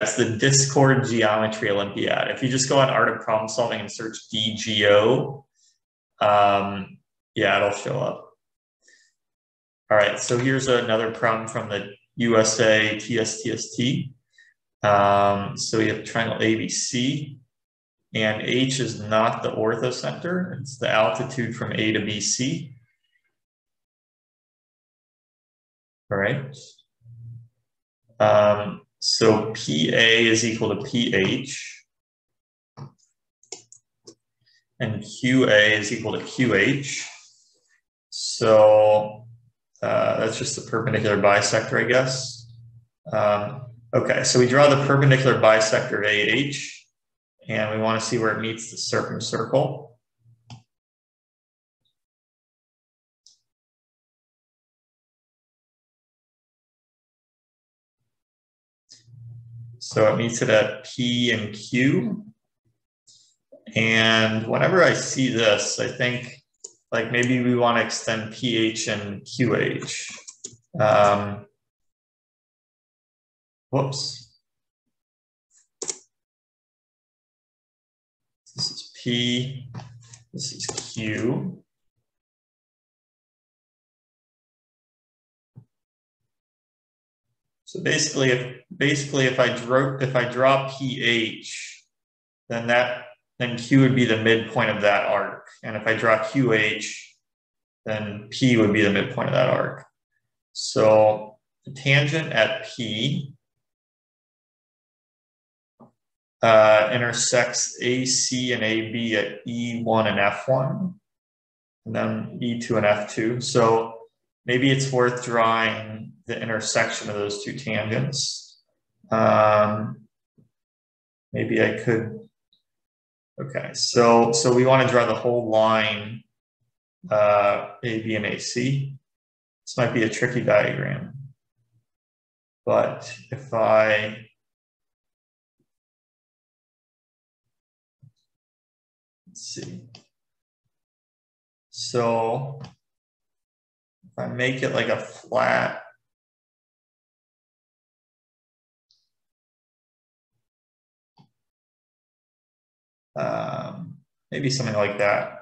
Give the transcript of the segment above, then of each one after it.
It's the Discord Geometry Olympiad. If you just go on Art of Problem Solving and search DGO, yeah, it'll show up. All right, so here's another problem from the USA TSTST. So we have triangle ABC, and H is not the orthocenter. It's the altitude from A to BC. All right. So PA is equal to PH, and QA is equal to QH. So that's just the perpendicular bisector, I guess. Okay, so we draw the perpendicular bisector of AH, and we want to see where it meets the circumcircle. So it meets it at P and Q. And whenever I see this, I think like maybe we want to extend PH and QH. Whoops. This is P, this is Q. So basically if I draw PH, then Q would be the midpoint of that arc. And if I draw QH, then P would be the midpoint of that arc. So the tangent at P intersects AC and AB at E1 and F1, and then E2 and F2. So maybe it's worth drawing the intersection of those two tangents. Maybe I could. Okay, so we want to draw the whole line AB and AC. This might be a tricky diagram, but if let's see. So if I make it like a flat, maybe something like that.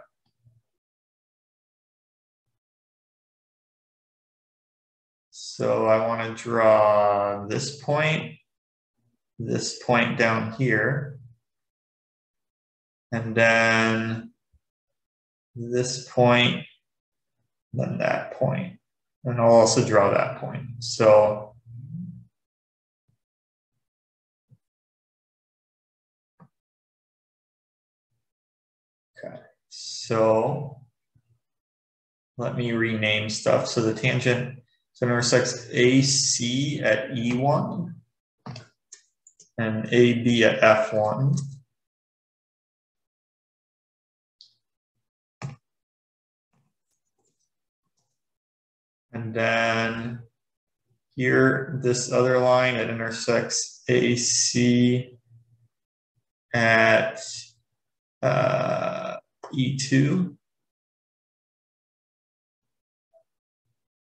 So I want to draw this point down here, and then this point, then that point, and I'll also draw that point. So okay, so let me rename stuff. So the tangent intersects AC at E1 and AB at F1. And then here, this other line, it intersects AC at E2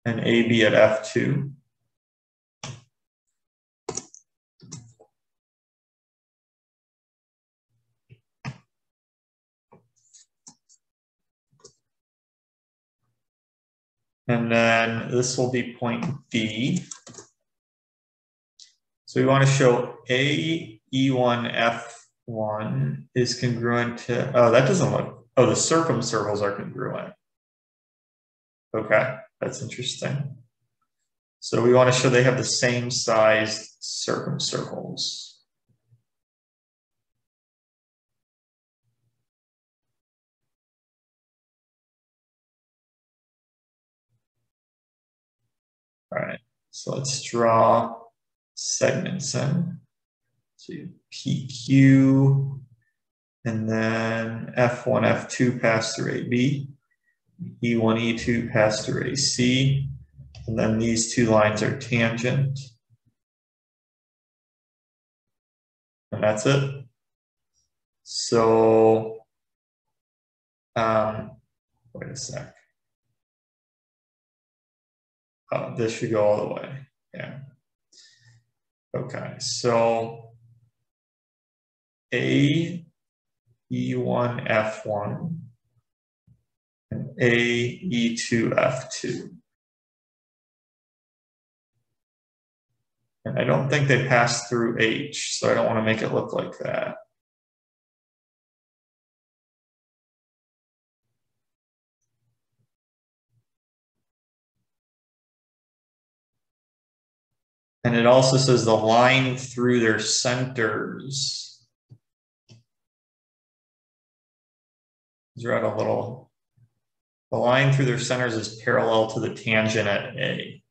and AB at F2. And then this will be point B. So we want to show A, E1, F1 is congruent to, oh, that doesn't look, oh, the circumcircles are congruent. Okay, that's interesting. So we want to show they have the same sized circumcircles. All right, so let's draw segments in. So PQ, and then F1, F2 pass through AB, E1, E2 pass through AC, and then these two lines are tangent. And that's it. So, wait a sec. Oh, this should go all the way. Yeah. Okay, so A E1 F1 and A E2 F2. And I don't think they pass through H, so I don't want to make it look like that. And it also says the line through their centers. Draw out a little. The line through their centers is parallel to the tangent at A.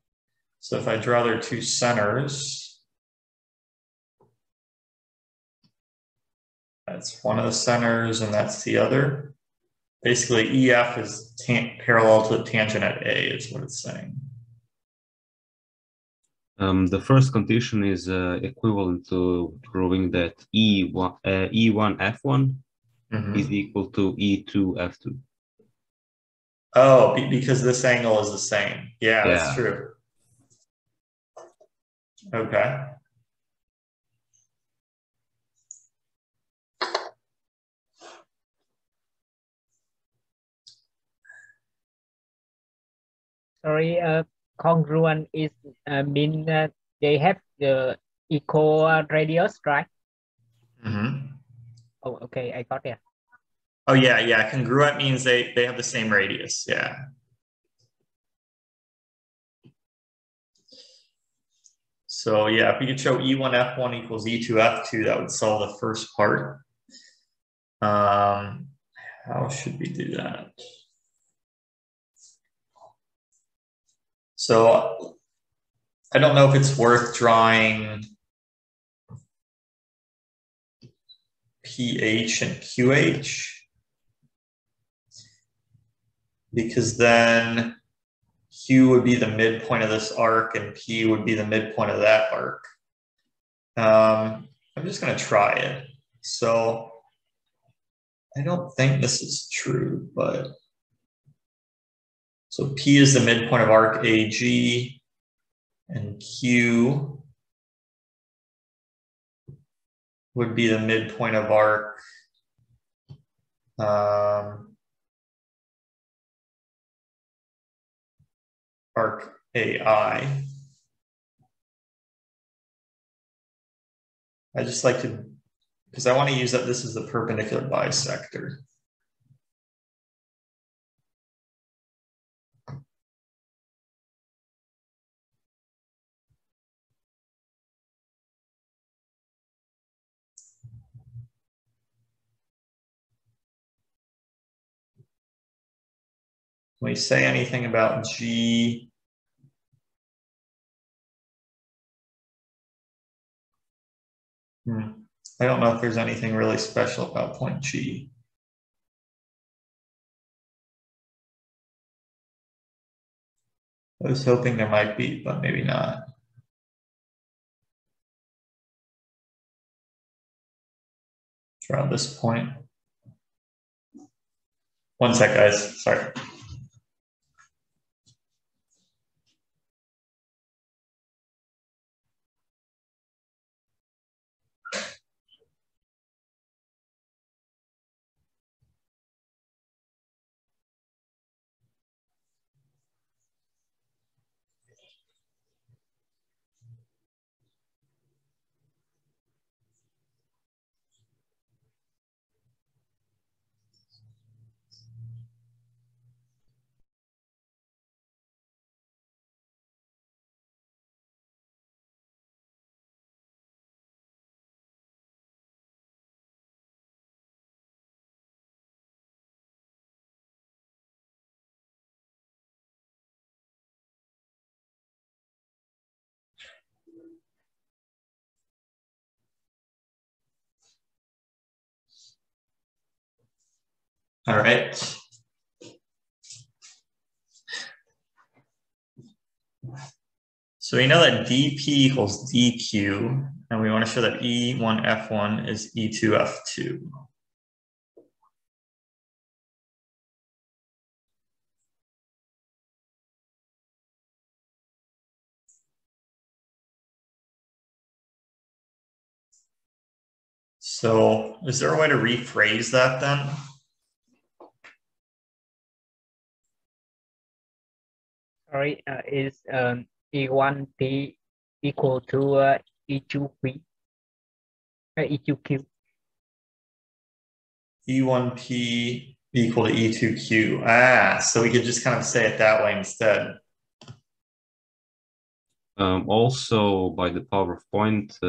So if I draw their two centers, that's one of the centers and that's the other. Basically, EF is parallel to the tangent at A, is what it's saying. The first condition is equivalent to proving that E1 F1 is equal to E2 F2. Oh, because this angle is the same. Yeah, that's true. Okay. Sorry, congruent is mean they have the equal radius, right? Oh, okay, I got it. Oh yeah, yeah. Congruent means they have the same radius. Yeah. So yeah, if we could show E1 F1 equals E2 F2, that would solve the first part. How should we do that? So I don't know if it's worth drawing PH and QH, because then Q would be the midpoint of this arc and P would be the midpoint of that arc. I'm just going to try it. So I don't think this is true, but so P is the midpoint of arc AG and Q would be the midpoint of arc arc AI. I just like to, because I want to use that this is the perpendicular bisector. Can we say anything about G? I don't know if there's anything really special about point G. I was hoping there might be, but maybe not. Around this point. One sec, guys. Sorry. All right. So we know that dP equals dQ, and we want to show that E1 F1 is E2 F2. So is there a way to rephrase that then? Sorry, is E1P equal to E2P? E2Q. E1P equal to E2Q. Ah, so we could just kind of say it that way instead. Also, by the PowerPoint,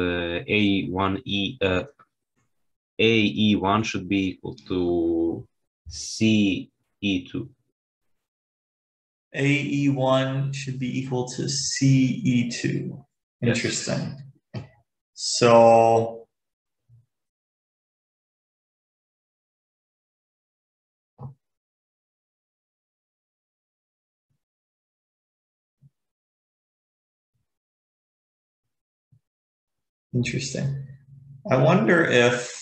AE1 should be equal to CE2. AE1 should be equal to CE2. Interesting. Yes. So interesting. I wonder if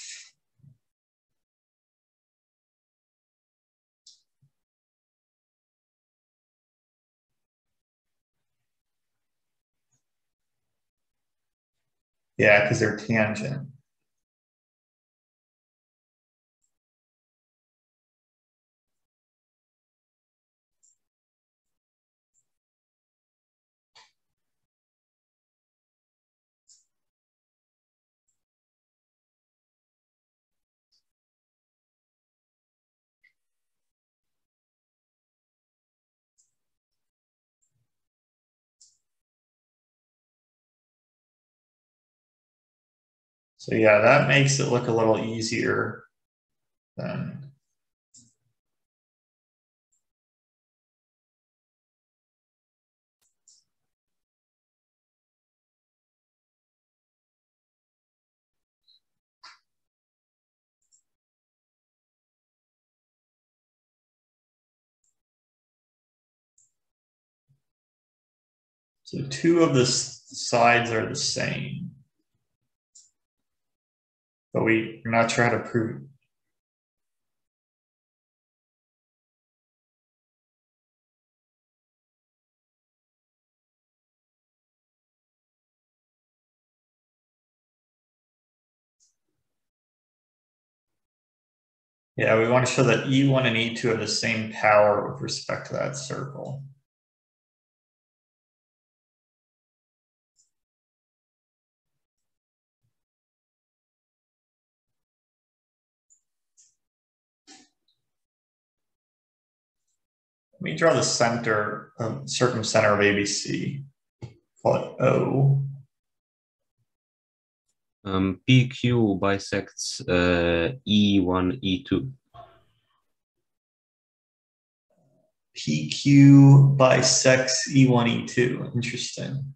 yeah, because they're tangent. So yeah, that makes it look a little easier than. So two of the sides are the same, but we're not sure how to prove it. Yeah, we want to show that E1 and E2 have the same power with respect to that circle. Let me draw the center, circumcenter of ABC. Call it O. PQ bisects E1, E2. PQ bisects E1, E2. Interesting.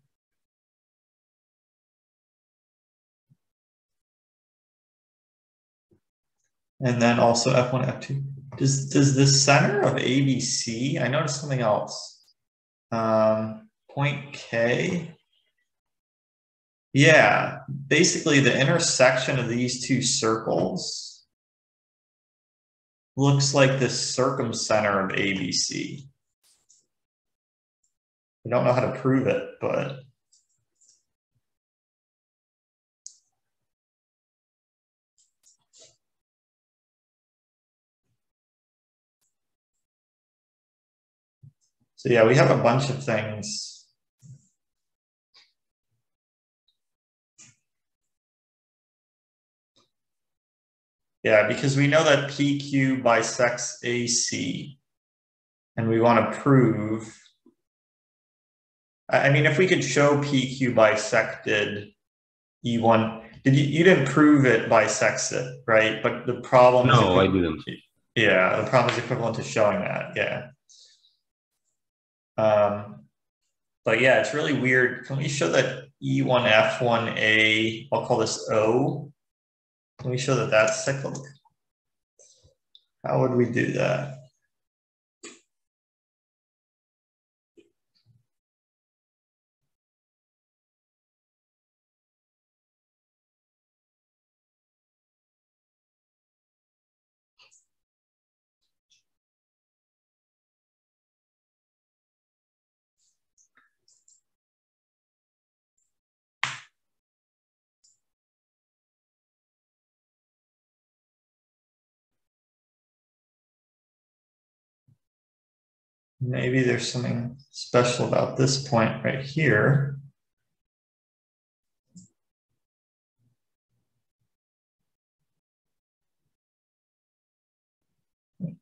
And then also F1, F2. Does the center of ABC, I noticed something else. Point K. Yeah, basically the intersection of these two circles looks like the circumcenter of ABC. I don't know how to prove it, but so yeah, we have a bunch of things. Yeah, because we know that PQ bisects AC, and we want to prove. I mean, if we could show PQ bisected E1, you didn't prove it bisects it, right? But the problem is no, I didn't. Yeah, the problem is equivalent to showing that. Yeah. But yeah, it's really weird. Can we show that E1 F1A? I'll call this O. Can we show that that's cyclic? How would we do that? maybe there's something special about this point right here.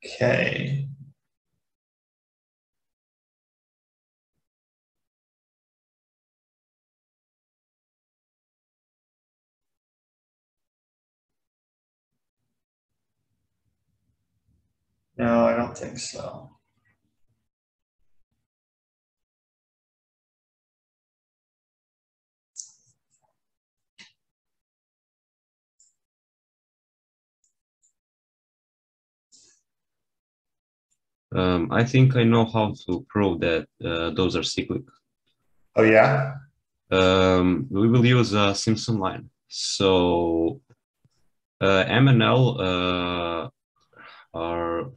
Okay. No, I don't think so. I think I know how to prove that those are cyclic. Oh, yeah? We will use a Simpson line. So M and L are,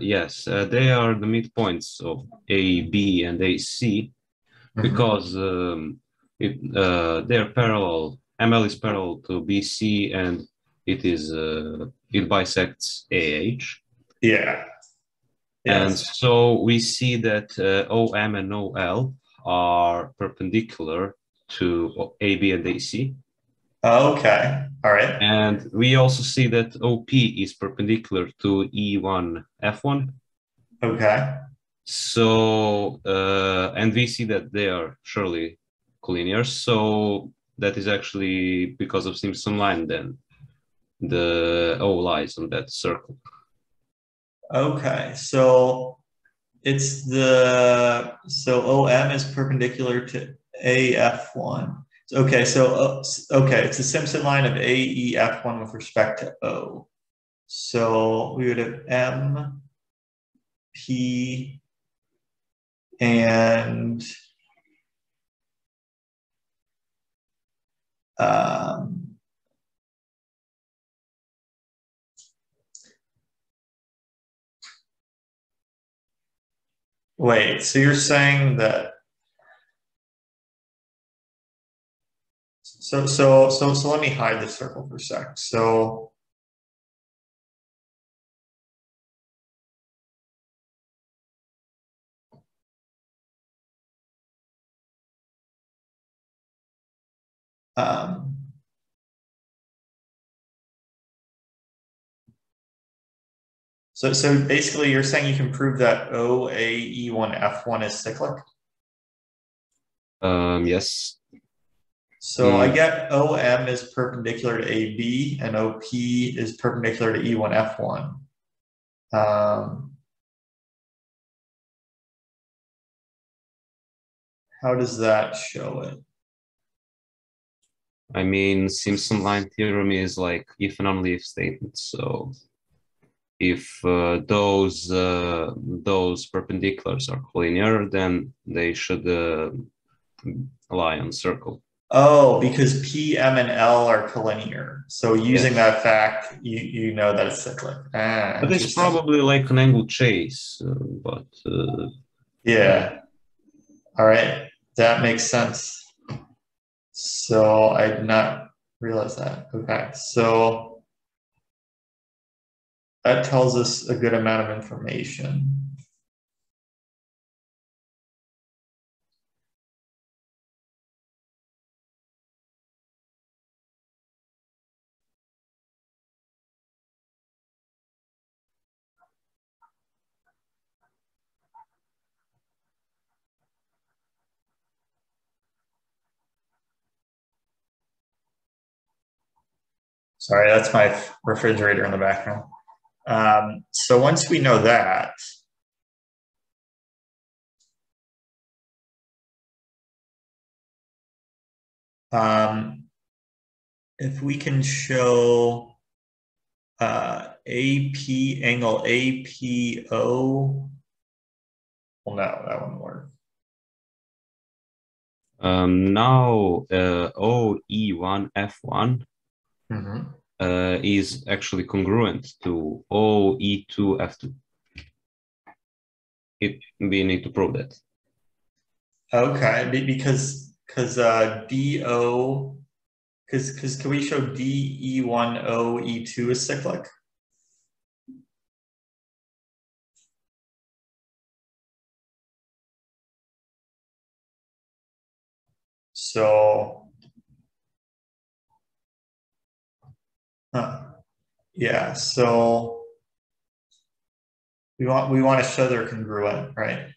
yes, they are the midpoints of A, B, and AC because they are parallel. ML is parallel to BC and it bisects AH. Yeah. And Yes. so we see that OM and OL are perpendicular to AB and AC. Okay. All right. And we also see that OP is perpendicular to E1 F1. Okay. So, and we see that they are surely collinear. So that is actually because of Simpson line, then the O lies on that circle. Okay. So it's so OM is perpendicular to AF1. Okay. So, okay. It's a Simpson line of AEF1 with respect to O. So we would have M, P, and wait, so you're saying that so let me hide this circle for a sec. So so basically you're saying you can prove that OAE1F1 is cyclic? Yes. So I get OM is perpendicular to AB and OP is perpendicular to E1F1. How does that show it? I mean, Simpson line theorem is like if and only if statement. So if those perpendiculars are collinear, then they should lie on circle. Oh, because P, M, and L are collinear. So using that fact, you know that it's cyclic. But it's probably like an angle chase, but yeah. All right, that makes sense. So I did not realize that. Okay, so that tells us a good amount of information. Sorry, that's my refrigerator in the background. So once we know that, if we can show AP angle APO, well, no, that wouldn't work. Now OE1F1 is actually congruent to OE2F2. We need to prove that. Okay, because DO, because can we show DE1OE2 is cyclic? So, yeah, so we want to show they're congruent, right?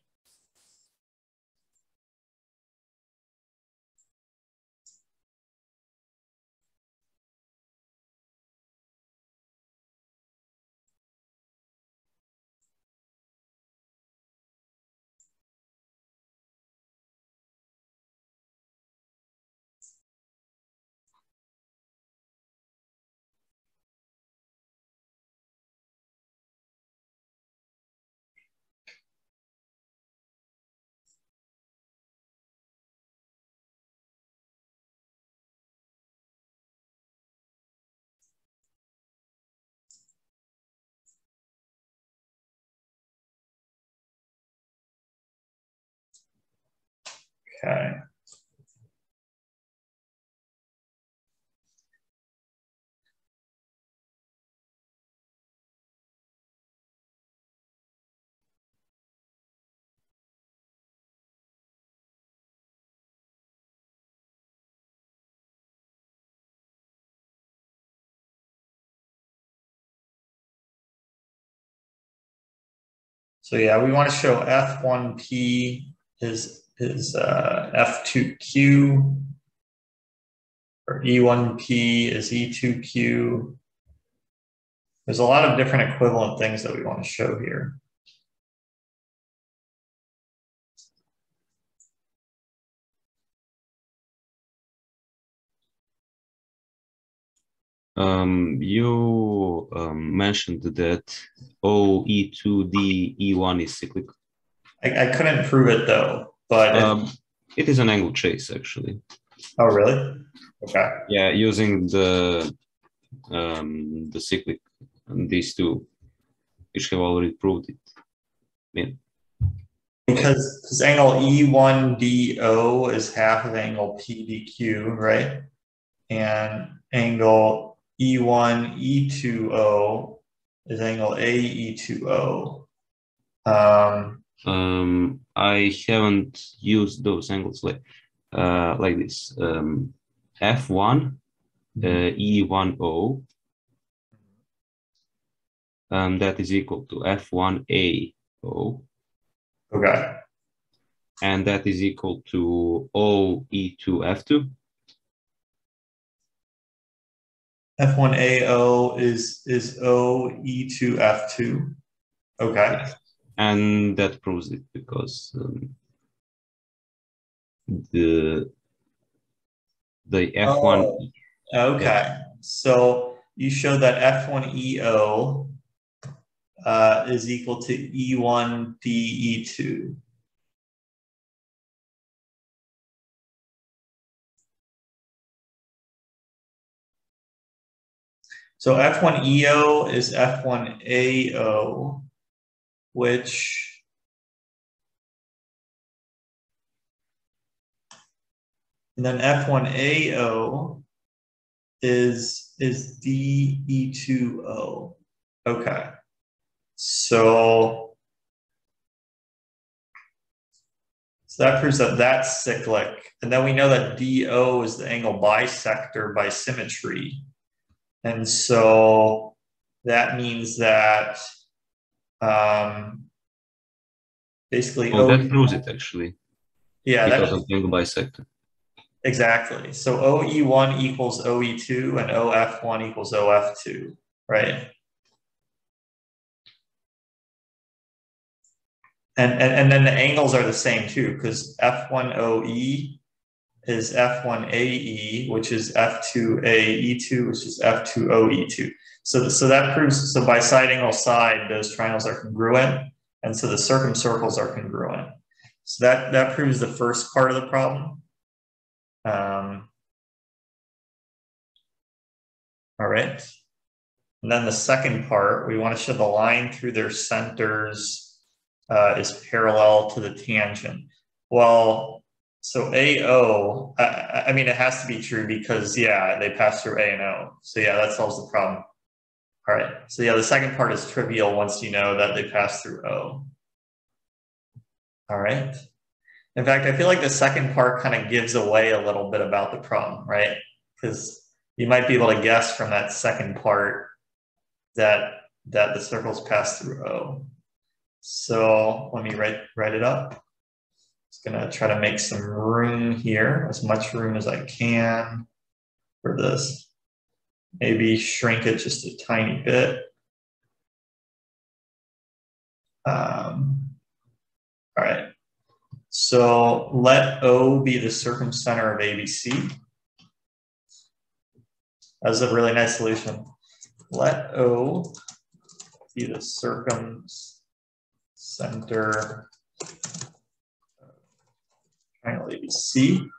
Okay. So yeah, we want to show F1P is F2Q, or E1P is E2Q. There's a lot of different equivalent things that we want to show here. You mentioned that OE2D E1 is cyclic. I couldn't prove it though, but it is an angle chase actually. Oh, really? Okay. Yeah, using the cyclic and these two, which have already proved it. Yeah. Because angle E1DO is half of angle PDQ, right? And angle E1E2O is angle AE2O. I haven't used those angles like this. F1 E1O, that is equal to F1AO. Okay. And that is equal to OE2F2. F1AO is OE2F2. Okay. Yes. And that proves it because the F1. Oh, okay. Yeah. So you show that F1EO is equal to E1DE2. So F1EO is F1AO, which and then F1AO is DE2O. Okay. So that proves that that's cyclic. And then we know that DO is the angle bisector by symmetry. And so that means that basically that proves it actually. Yeah, because of the angle bisector. Exactly. So OE1 equals OE2 and OF1 equals OF2, right? And then the angles are the same too, because F1OE is F1AE, which is F2AE2, which is F2OE2. So that proves, so by side angle side, those triangles are congruent, and so the circumcircles are congruent. So that proves the first part of the problem. All right. And then the second part, we want to show the line through their centers is parallel to the tangent. Well, so AO, I mean, it has to be true because, yeah, they pass through A and O. So, yeah, that solves the problem. All right. So, yeah, the second part is trivial once you know that they pass through O. All right. In fact, I feel like the second part kind of gives away a little bit about the problem, right? Because you might be able to guess from that second part that the circles pass through O. So let me write it up. Just gonna try to make some room here, as much room as I can for this. Maybe shrink it just a tiny bit. All right. So let O be the circumcenter of ABC. That's a really nice solution. Let O be the circumcenter of triangle ABC.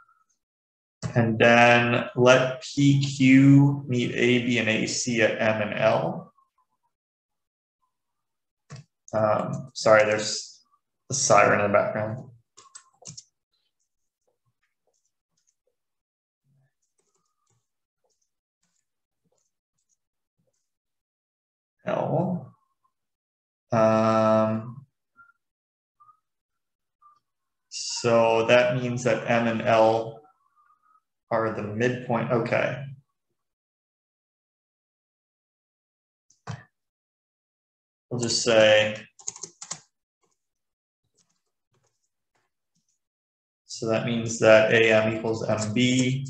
And then let PQ meet AB and AC at M and L. Sorry, there's a siren in the background. L. So that means that M and L are the midpoint. Okay. We'll just say, so that means that AM equals MB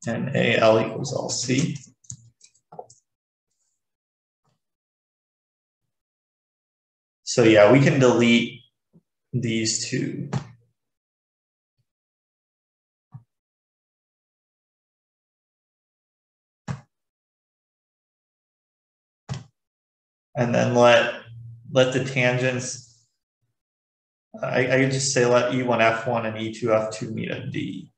and AL equals LC. So yeah, we can delete these two. And then let the tangents, I could just say let E1F1 and E2F2 meet at D.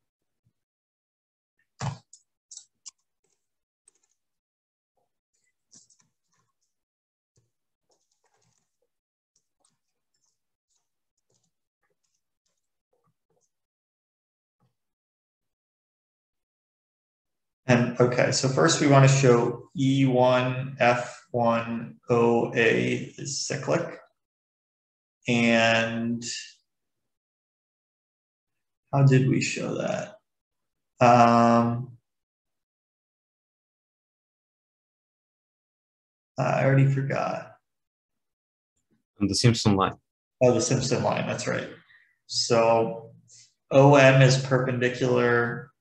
And okay, so first we want to show E1F1 OA is cyclic. And how did we show that? I already forgot. And the Simpson line. Oh, the Simpson line, that's right. So OM is perpendicular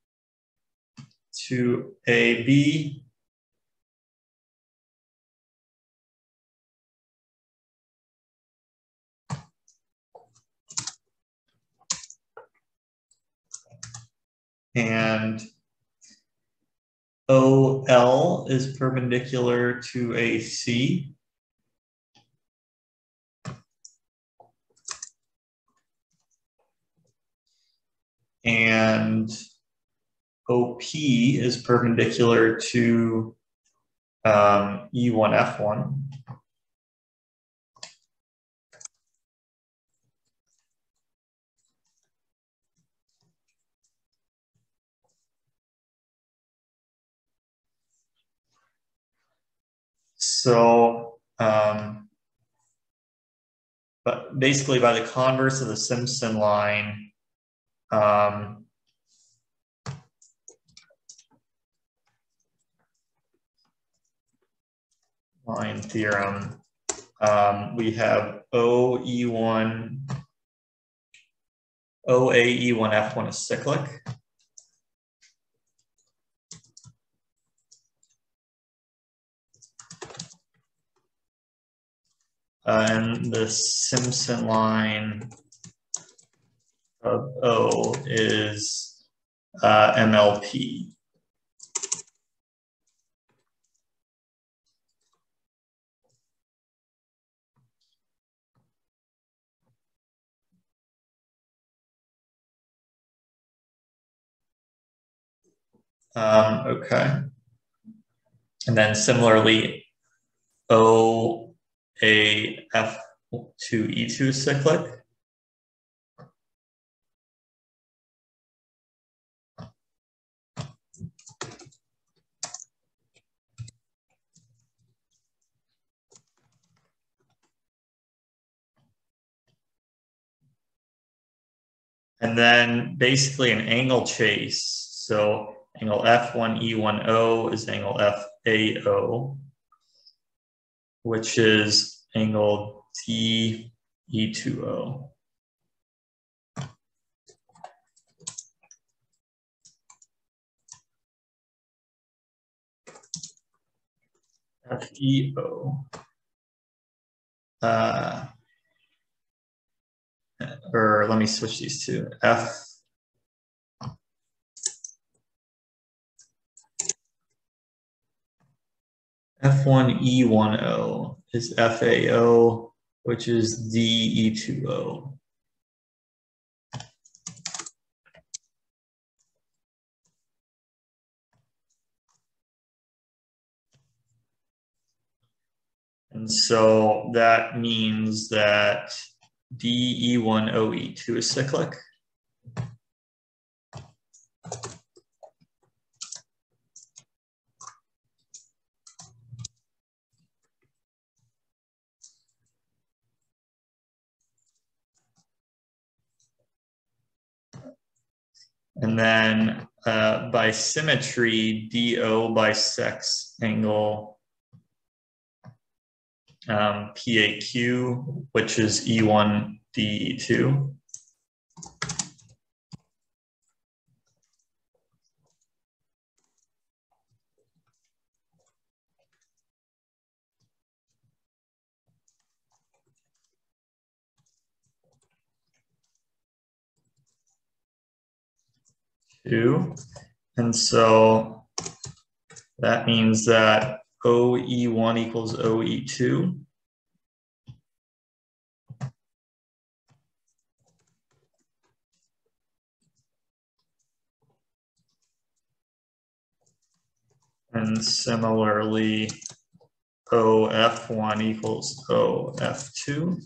to AB. And OL is perpendicular to AC. And OP is perpendicular to E1F1. So, but basically by the converse of the Simpson line, line theorem, we have OE1, OAE1F1 is cyclic. And the Simpson line of O is MLP. Okay. And then similarly, OAF2E2 is cyclic. And then basically an angle chase. So angle F1E10 is angle FAO, which is angle DE20. FEO. Or let me switch these two. F1E10 is FAO, which is DE20. And so that means that DE10E2 is cyclic. And then by symmetry, DO bisects angle PAQ, which is E1 DE2. And so that means that OE1 equals OE2. And similarly, OF1 equals OF2.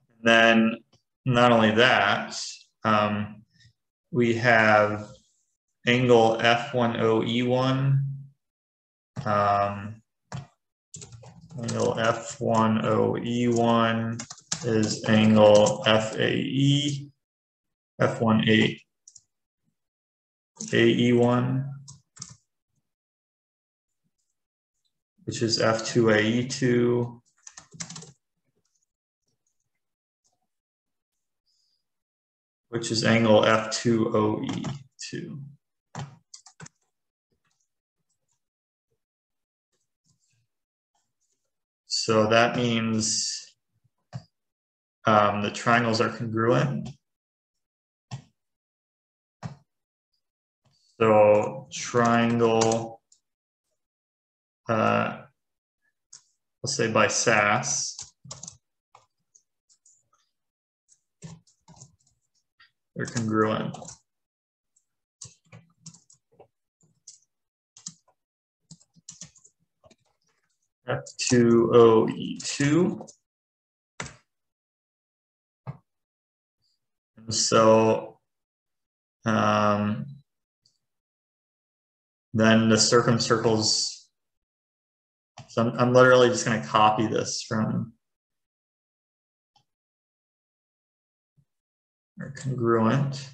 And then not only that, we have angle F10E1. Angle F10E1 is angle FAE, F1AE1, which is F2AE2. Which is angle F2OE2. So that means the triangles are congruent. So triangle, let's say by SAS, they're congruent. F2OE2. And so then the circumcircles, so I'm literally just going to copy this from or congruent.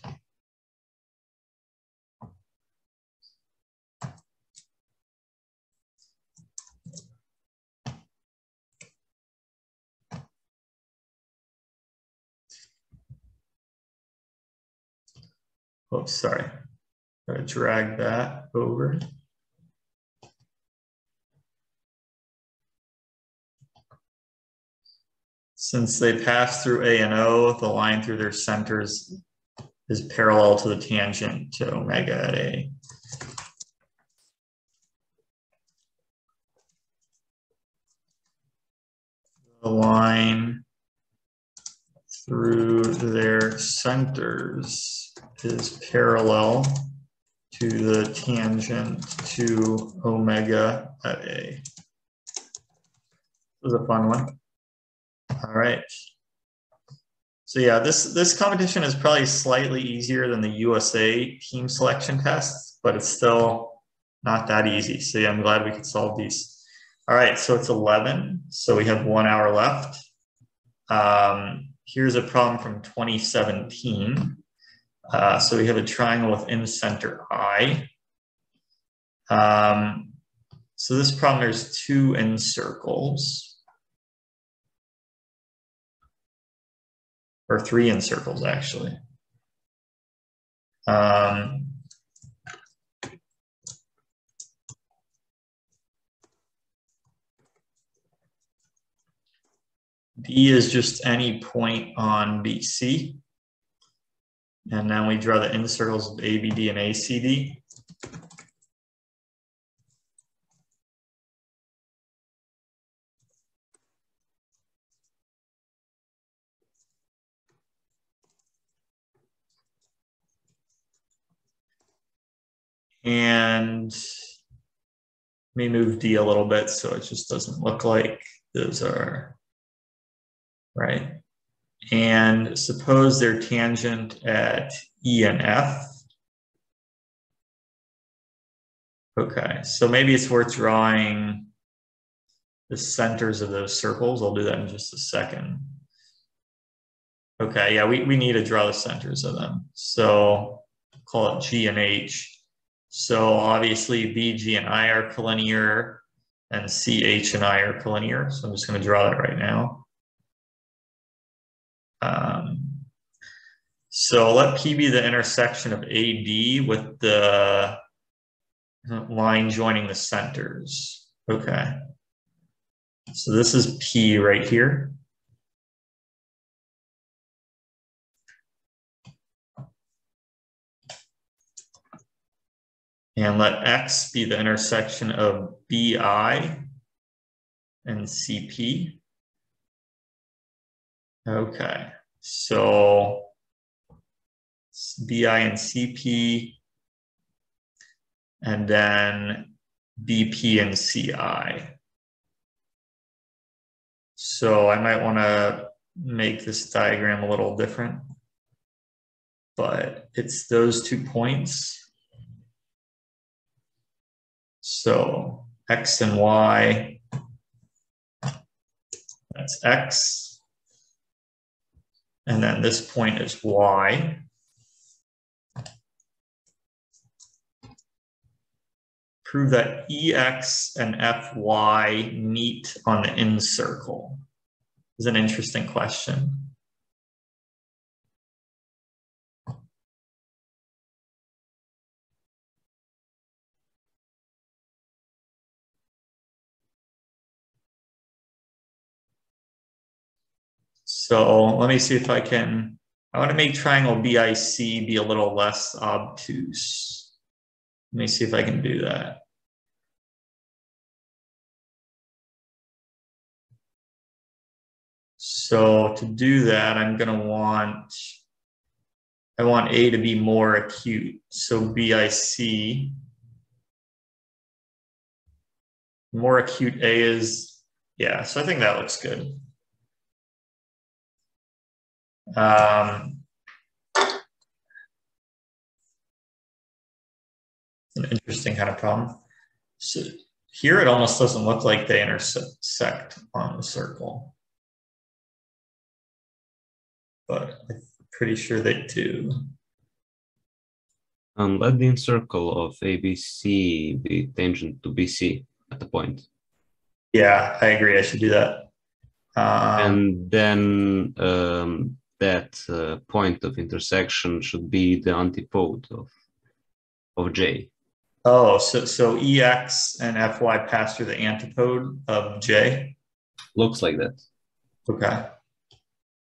Oops, sorry. I'm going to drag that over. Since they pass through A and O, the line through their centers is parallel to the tangent to omega at A. The line through their centers is parallel to the tangent to omega at A. This was a fun one. All right. So yeah, this competition is probably slightly easier than the USA team selection tests, but it's still not that easy. So yeah, I'm glad we could solve these. All right, so it's 11. So we have 1 hour left. Here's a problem from 2017. So we have a triangle with in-center I. So this problem, there's two end circles, or three end circles actually. D is just any point on BC. And then we draw the end circles of ABD and ACD. And let me move D a little bit so it just doesn't look like those are right. And suppose they're tangent at E and F. Okay, so maybe it's worth drawing the centers of those circles. I'll do that in just a second. Okay, yeah, we need to draw the centers of them. So call it G and H. So obviously B, G, and I are collinear, and C, H, and I are collinear. So I'm just going to draw that right now. So let P be the intersection of AD with the line joining the centers. Okay. So this is P right here. And let X be the intersection of BI and CP. Okay, so it's BI and CP, and then BP and CI. So I might want to make this diagram a little different, but it's those 2 points. So X and Y, that's X. And then this point is Y. Prove that EX and FY meet on the end circle. This is an interesting question. So let me see if I want to make triangle BIC be a little less obtuse. Let me see if I can do that. So to do that, I want A to be more acute. So BIC, more acute A is, yeah, so I think that looks good. An interesting kind of problem. So here it almost doesn't look like they intersect on the circle, but I'm pretty sure they do. Let the circle of ABC be tangent to BC at the point. Yeah, I agree. I should do that. And then that point of intersection should be the antipode of J. Oh, so EX and FY pass through the antipode of J? Looks like that. Okay.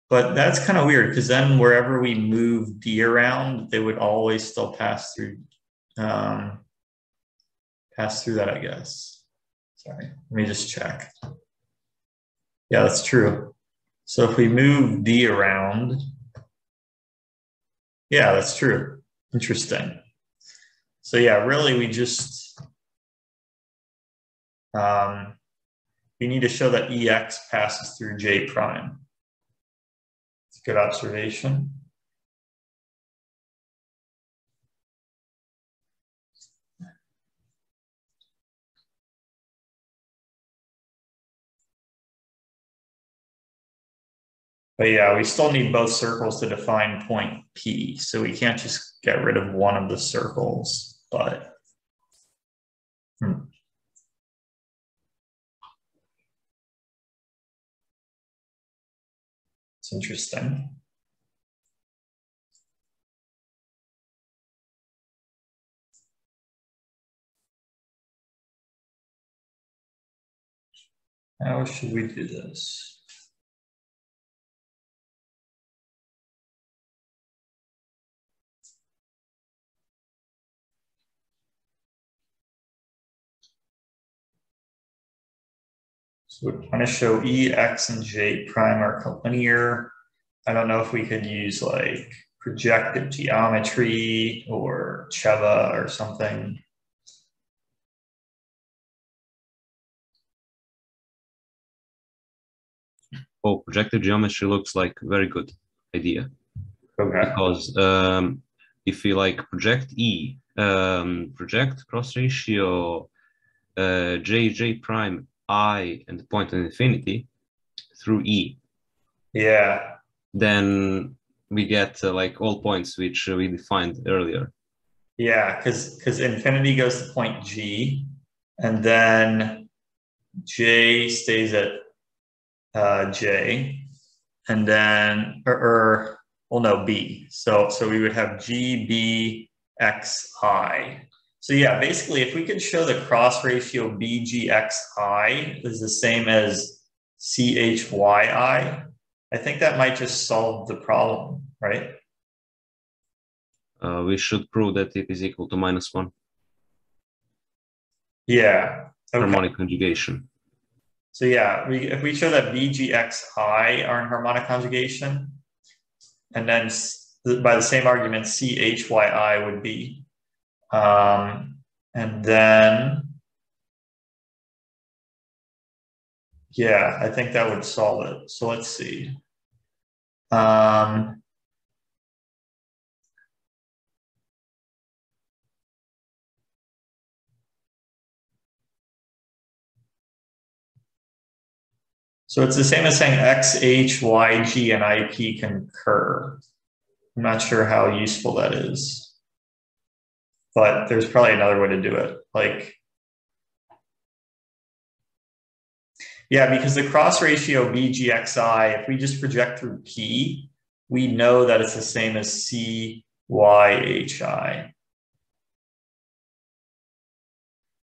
But that's kind of weird because then wherever we move D around, they would always still pass through that, I guess. Sorry, let me just check. Yeah, that's true. So if we move D around, yeah, that's true. Interesting. So yeah, really we just, we need to show that EX passes through J prime. It's a good observation. But yeah, we still need both circles to define point P. So we can't just get rid of one of the circles, but. It's interesting. How should we do this? So we want to show E, X, and J prime are collinear. I don't know if we could use like projective geometry or Cheva or something. Oh, projective geometry looks like a very good idea. Okay. Because if we like project E, project cross ratio J prime I and point on infinity through E. Yeah. Then we get like all points which we defined earlier. Yeah, because infinity goes to point G, and then J stays at J, and then well, no, B. So we would have G, B, X, I. So yeah, basically, if we could show the cross ratio BGXI is the same as CHYI, I think that might just solve the problem, right? We should prove that it is equal to -1. Yeah. Okay. Harmonic conjugation. So yeah, if we show that BGXI are in harmonic conjugation, and then by the same argument, CHYI would be. And then, yeah, I think that would solve it. So let's see. So it's the same as saying X, H, Y, G, and IP concur. I'm not sure how useful that is, but there's probably another way to do it. Like, yeah, because the cross ratio BGXI, if we just project through P, we know that it's the same as CYHI.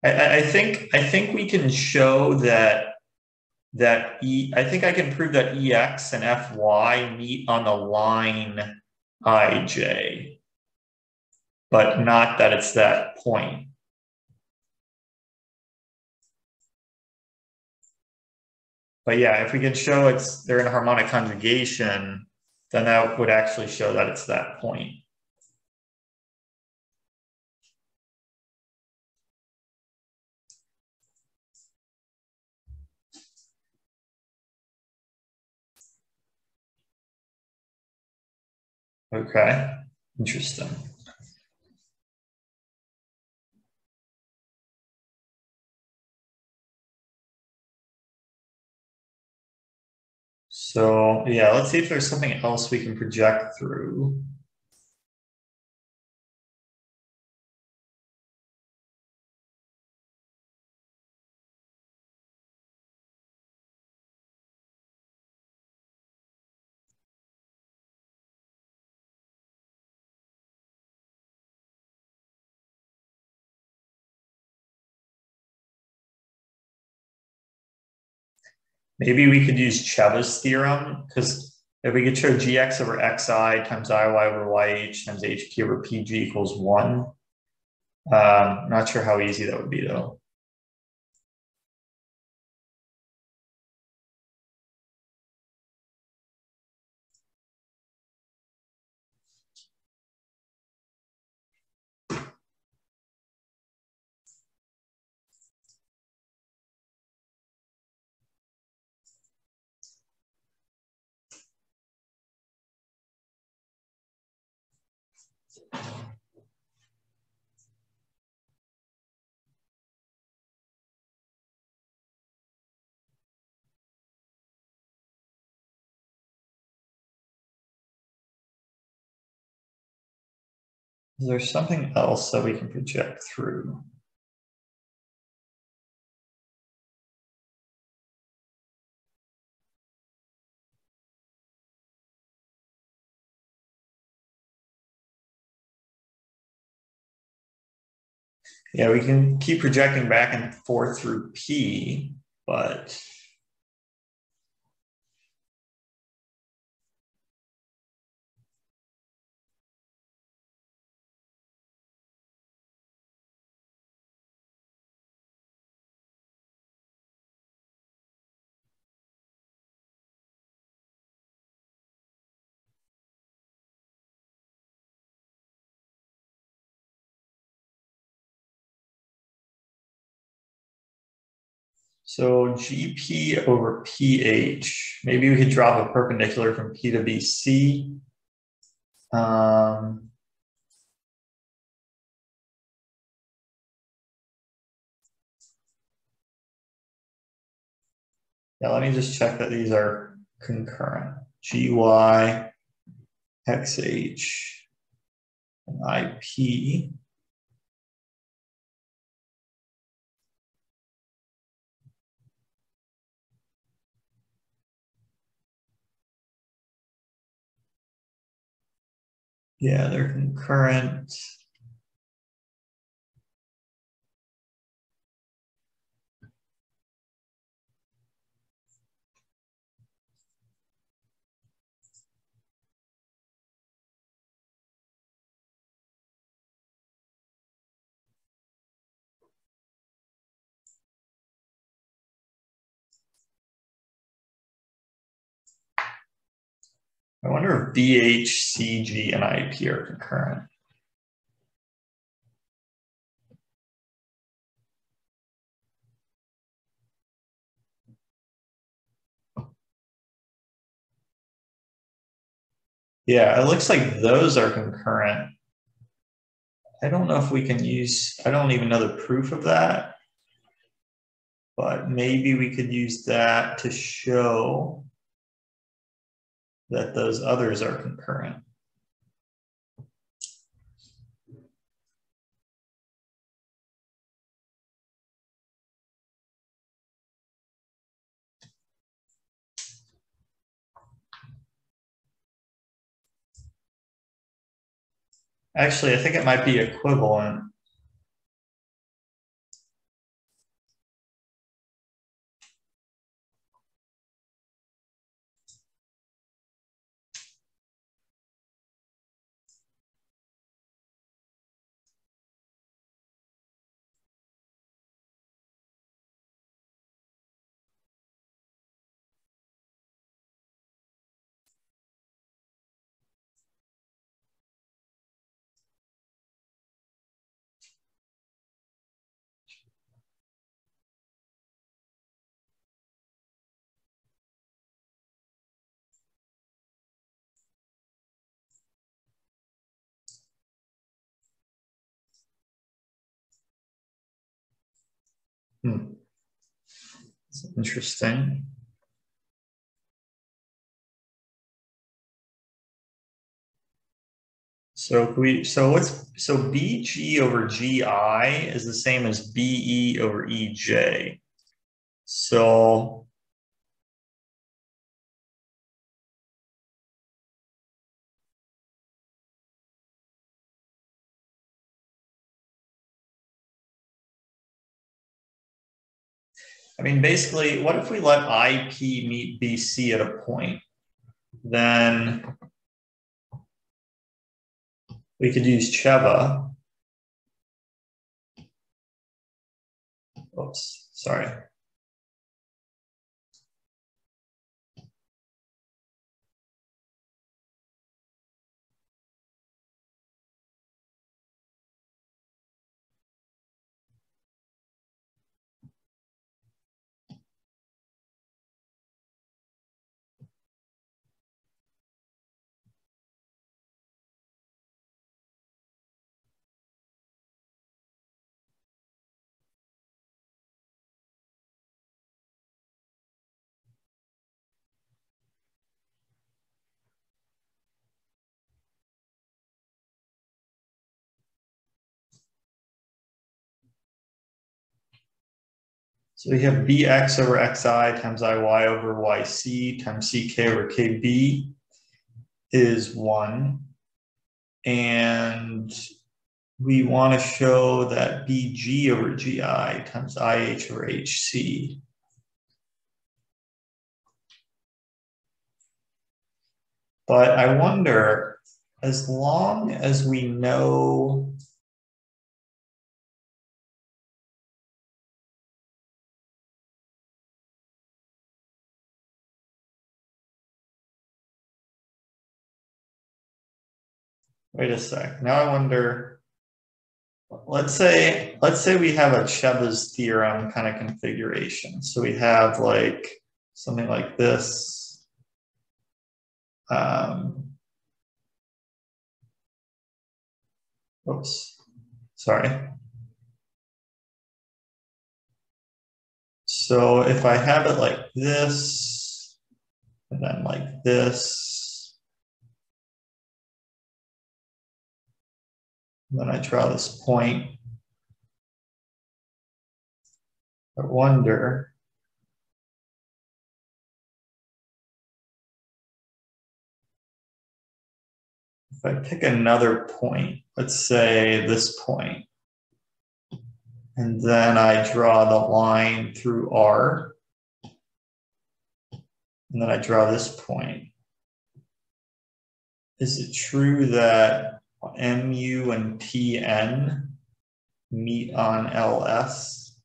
I think we can show that I think I can prove that EX and FY meet on the line IJ, but not that it's that point. But yeah, if we can show they're in harmonic conjugation, then that would actually show that it's that point. Okay, interesting. So yeah, let's see if there's something else we can project through. Maybe we could use Cheva's theorem, because if we could show gx over xi times iy over yh times hp over pg equals 1. Not sure how easy that would be, though. Is there something else that we can project through? Yeah, we can keep projecting back and forth through P, but so GP over PH, maybe we could drop a perpendicular from P to BC. Yeah, let me just check that these are concurrent. GY, XH, and IP. Yeah, they're concurrent. I wonder if BH, CG, and IP are concurrent. Yeah, it looks like those are concurrent. I don't know if we can use, I don't even know the proof of that, but maybe we could use that to show that those others are concurrent. Actually, I think it might be equivalent. It's interesting. So BG over GI is the same as BE over EJ. So I mean, basically, what if we let IP meet BC at a point? Then we could use Cheva. Oops, sorry. So we have bx over xi times iy over yc times ck over kb is 1. And we want to show that bg over gi times ih over hc. But I wonder, as long as we know wait a sec. Now I wonder, let's say we have a Cheba's theorem kind of configuration. So we have like something like this. Oops, sorry. So if I have it like this, and then like this, and then I draw this point, I wonder if I pick another point, let's say this point, and then I draw the line through R, and then I draw this point. Is it true that MU and PN meet on LS?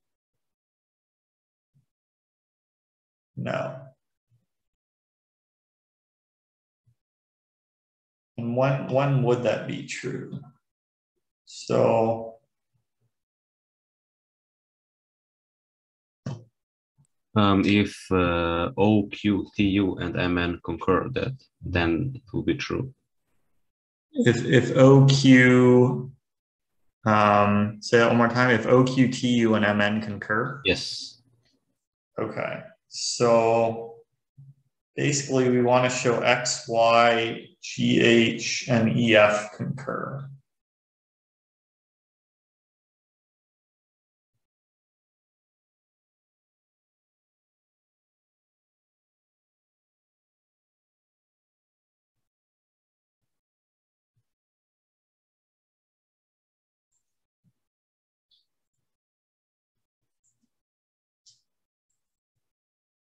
No. And when would that be true? So if OQ, TU, and MN concur that, then it will be true. if OQ, say that one more time, if OQ, TU, and MN concur? Yes. Okay, so basically we want to show X, Y, GH, and EF concur.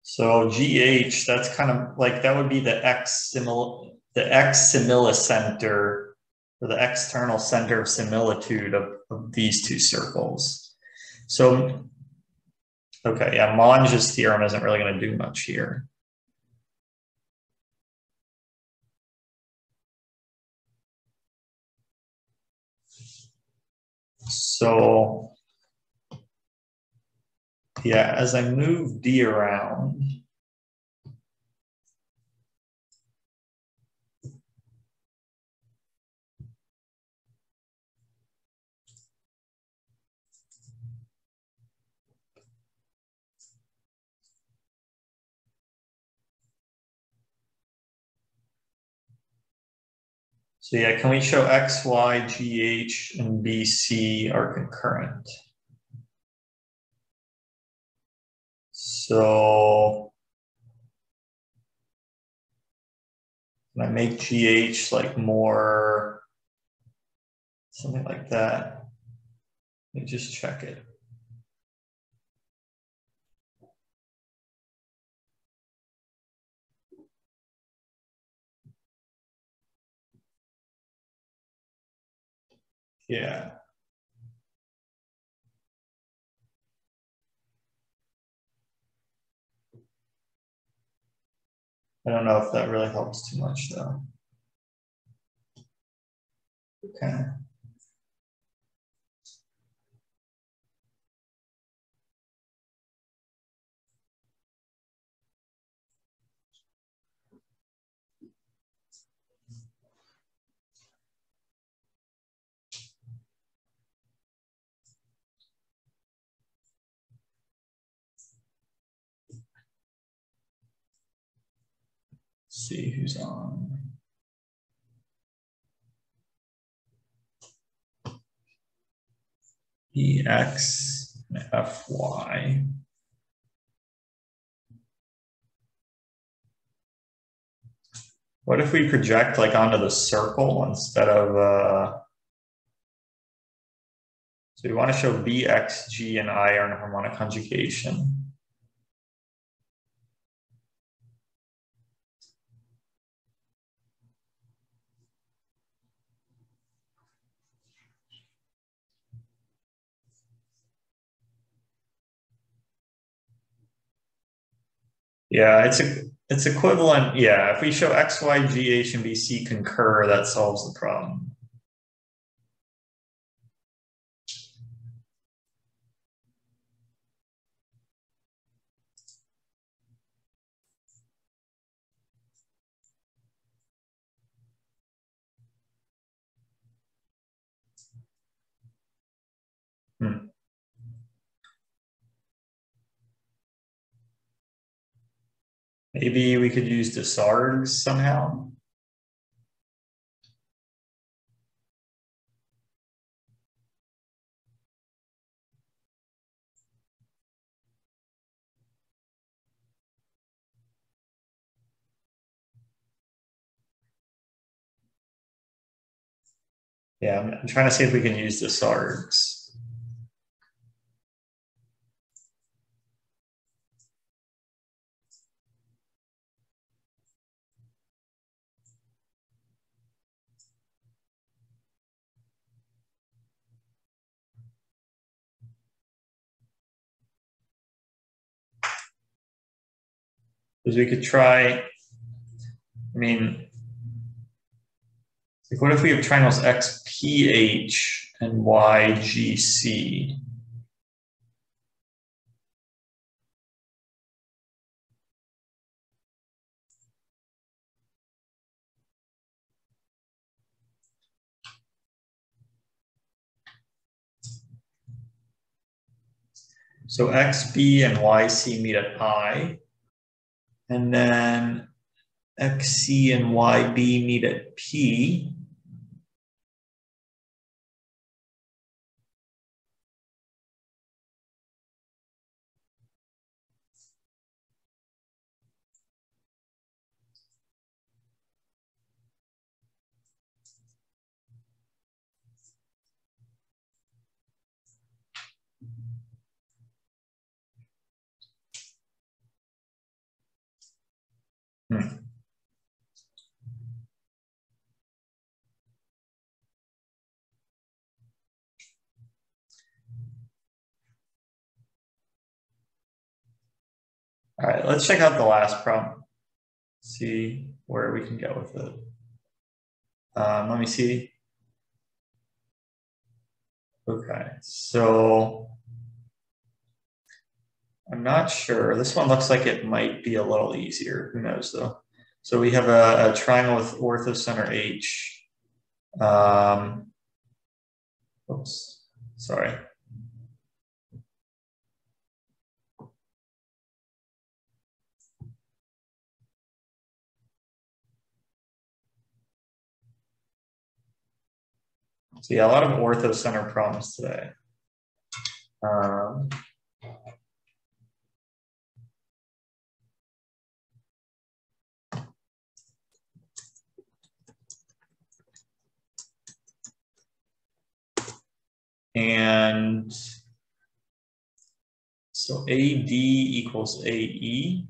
So GH, that's kind of like, that would be the X simillicenter, or the external center of similitude of these two circles. So, okay, yeah, Monge's theorem isn't really going to do much here. So, yeah, as I move D around, so yeah, can we show X, Y, GH, and BC are concurrent? So can I make GH like more, something like that? Let me just check it. Yeah. I don't know if that really helps too much though. Okay. Let's see who's on. EX and FY. What if we project like onto the circle instead of, so we want to show B, X, G, and I are in harmonic conjugation. Yeah, it's equivalent. Yeah, if we show X, Y, G, H, and B, C concur, that solves the problem. Maybe we could use Desargues somehow. Yeah, I'm trying to see if we can use Desargues. Because we could try, I mean, like what if we have triangles XPH and YGC? So XB and YC meet at I, and then XC and YB meet at P. All right, let's check out the last problem. See where we can go with it. Let me see. Okay, so I'm not sure. This one looks like it might be a little easier. Who knows though? So we have a triangle with orthocenter H. Oops, sorry. So yeah, a lot of orthocenter problems today. And so AD equals AE.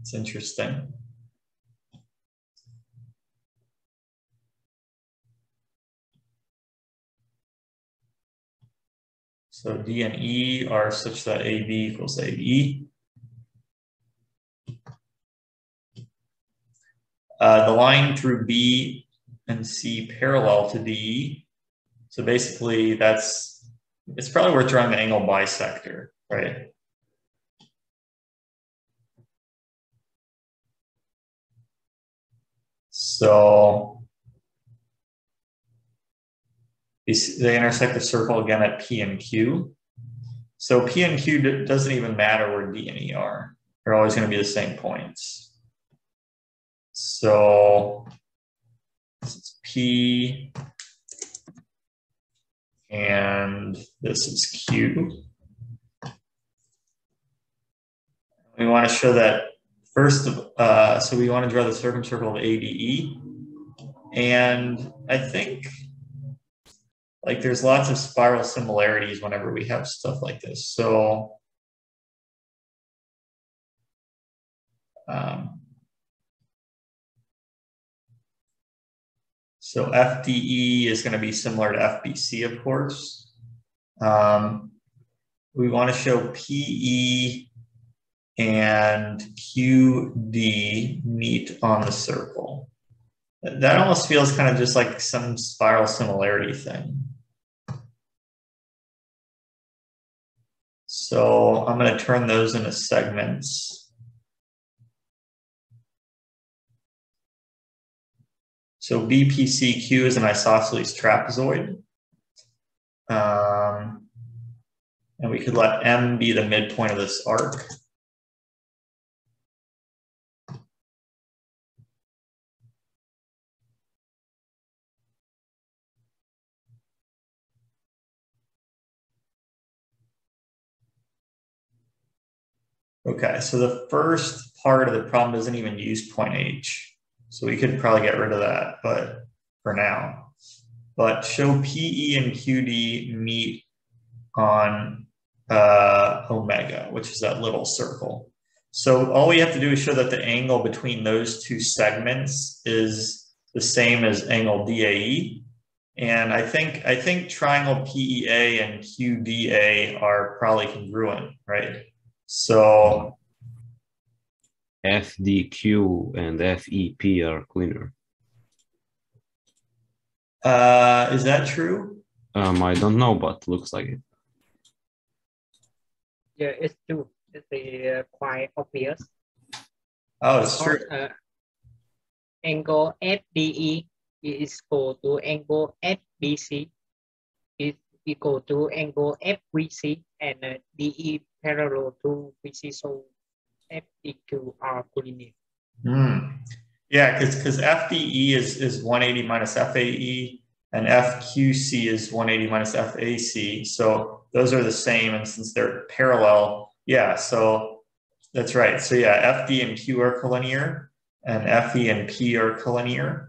It's interesting. So D and E are such that AB equals AE. The line through B and C parallel to DE. So basically it's probably worth drawing the angle bisector, right? So they intersect the circle again at P and Q. So P and Q doesn't even matter where D and E are. They're always going to be the same points. So this is P and this is Q. We want to show that First, so we want to draw the circumcircle of ADE. And I think like there's lots of spiral similarities whenever we have stuff like this. So FDE is going to be similar to FBC, of course. We want to show PE and QD meet on the circle. That almost feels kind of just like some spiral similarity thing. So I'm going to turn those into segments. So BPCQ is an isosceles trapezoid. And we could let M be the midpoint of this arc. Okay, so the first part of the problem doesn't even use point H. So we could probably get rid of that, but for now. But show PE and QD meet on omega, which is that little circle. So all we have to do is show that the angle between those two segments is the same as angle DAE. And I think triangle PEA and QDA are probably congruent, right? So FDQ and FEP are cleaner. Is that true? I don't know, but looks like it. Yeah, it's true. It's quite obvious. Oh, it's true. Angle FDE is equal to angle FBC is equal to angle FVC, and DE parallel to VC, so FDQ are collinear. Yeah, because FDE is 180 minus FAE, and FQC is 180 minus FAC. So those are the same, and since they're parallel, yeah, so that's right. So yeah, FD and Q are collinear, and FE and P are collinear.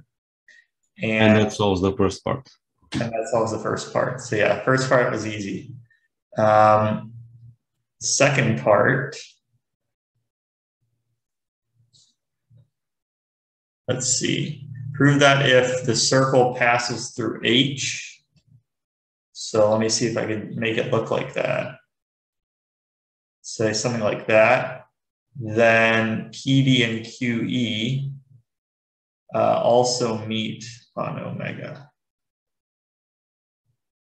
And that solves the first part. And that solves the first part. So yeah, first part was easy. Second part, let's see. Prove that if the circle passes through H. So let me see if I can make it look like that. Say something like that. Then PD and QE also meet on omega.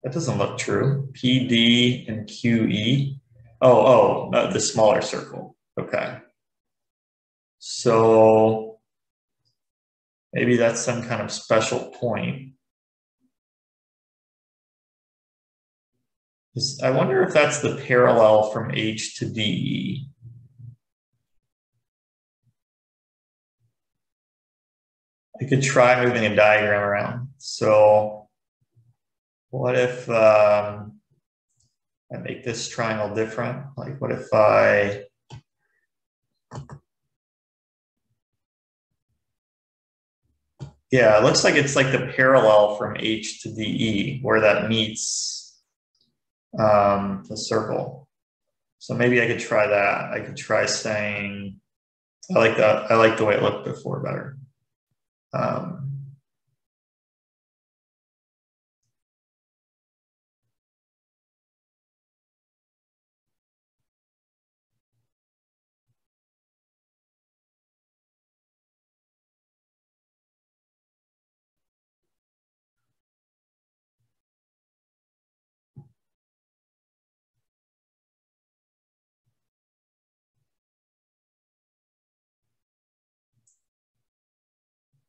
That doesn't look true. PD and QE. The smaller circle. Okay. So maybe that's some kind of special point. I wonder if that's the parallel from H to DE. I could try moving a diagram around. So what if I make this triangle different? Like what if yeah, it looks like it's like the parallel from H to DE where that meets the circle. So maybe I could try that. I could try saying, I like that. I like the way it looked before better.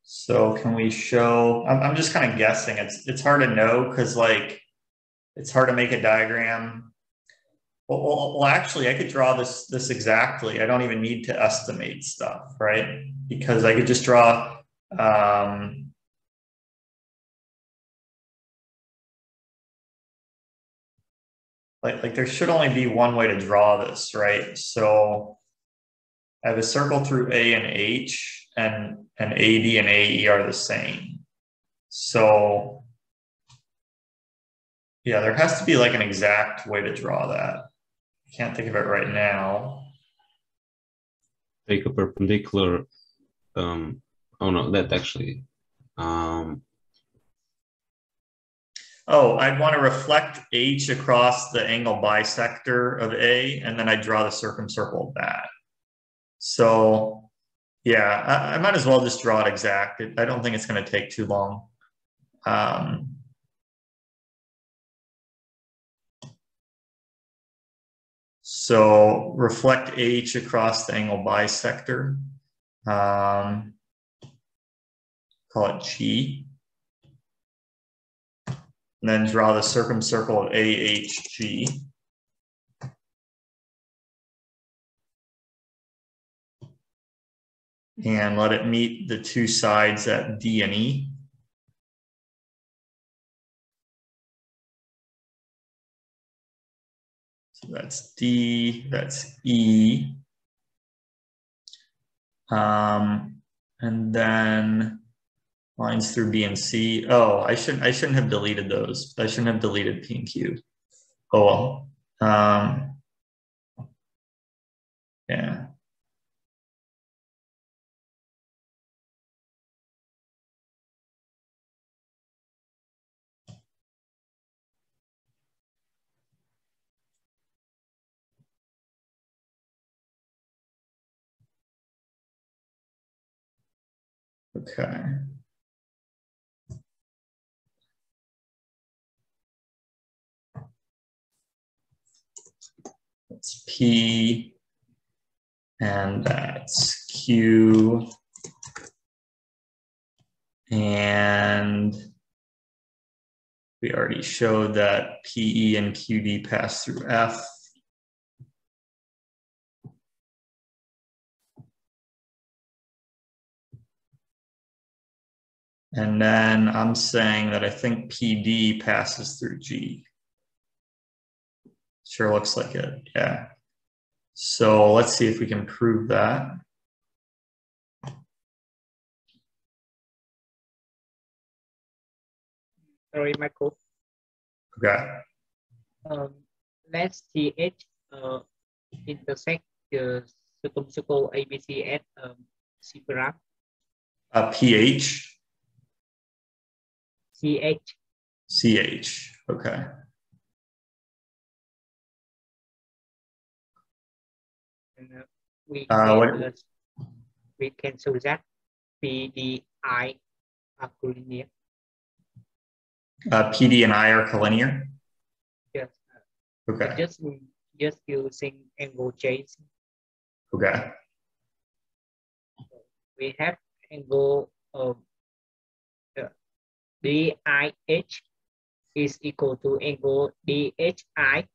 So can we show, I'm just kind of guessing. It's hard to know because like, it's hard to make a diagram. Well, actually I could draw this exactly. I don't even need to estimate stuff, right? Because I could just draw, like there should only be one way to draw this, right? So I have a circle through A and H, and AD and AE are the same. So yeah, there has to be like an exact way to draw that. I can't think of it right now. Take a perpendicular. Oh no, that actually. Oh, I'd want to reflect H across the angle bisector of A, and then I draw the circumcircle of that. So yeah, I might as well just draw it exact. I don't think it's going to take too long. So reflect H across the angle bisector. Call it G. And then draw the circumcircle of AHG. And let it meet the two sides at D and E. So that's D, that's E. And then lines through B and C. Oh, I shouldn't have deleted those. I shouldn't have deleted P and Q. Oh well. Yeah. Okay. That's P, and that's Q, and we already showed that PE and QD pass through F. And then I'm saying that I think PD passes through G. Sure looks like it, yeah. So let's see if we can prove that. Sorry, Michael. Okay. Let's TH intersect the circumcircle ABC at C graph. PH. CH. CH, okay. And we can show that PDI are collinear. PD and I are collinear? Yes. Okay. Just using angle change. Okay. We have angle of DIH is equal to angle DHI.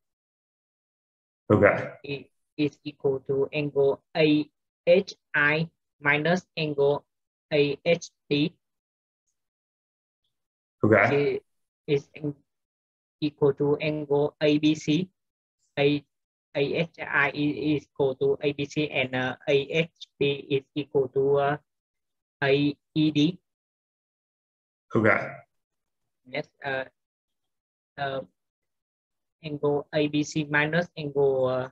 Okay. It is equal to angle AHI minus angle AHD. Okay. It is equal to angle ABC. AHI is equal to ABC, and AHD is equal to AED. Okay. Yes. Angle ABC minus angle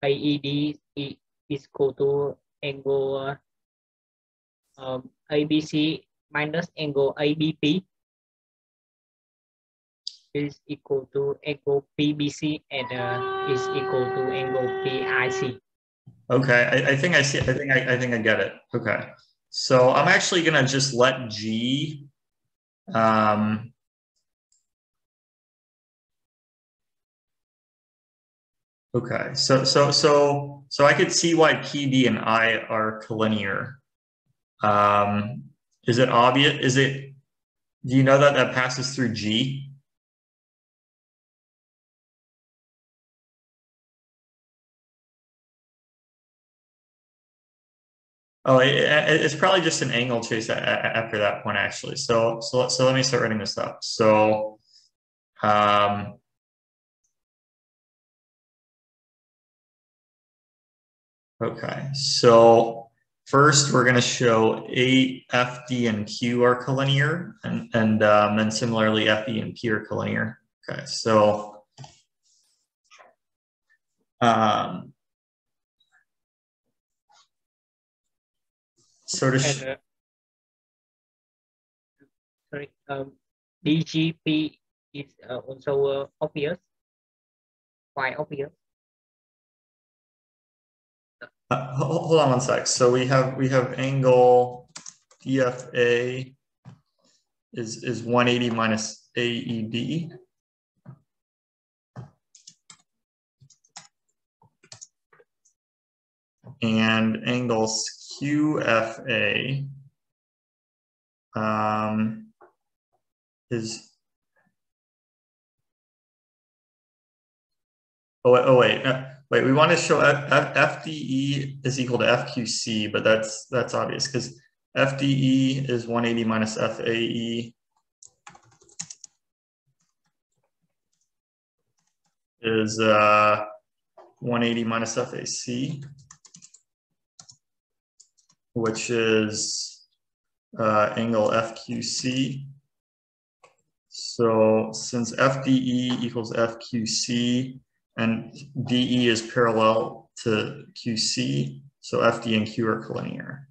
AED is equal to angle ABC minus angle ABP is equal to angle PBC, and is equal to angle PIC. Okay, I think I see. I think I get it. Okay, so I'm actually gonna just let G. Okay, so I could see why PD and I are collinear. Is it obvious? Is it? Do you know that that passes through G? Oh, it's probably just an angle chase after that point, actually. So let me start writing this up. So, Okay, so first we're going to show A, F, D, and Q are collinear, and then similarly F, E, and P are collinear. Okay, so sorry, DGP is also obvious. Why obvious? Hold on one sec. So we have angle DFA is 180 minus AED. And angles QFA is wait, we want to show FDE is equal to FQC, but that's obvious because FDE is 180 minus FAE is 180 minus FAC, which is angle FQC. So since FDE equals FQC and DE is parallel to QC, so FD and Q are collinear.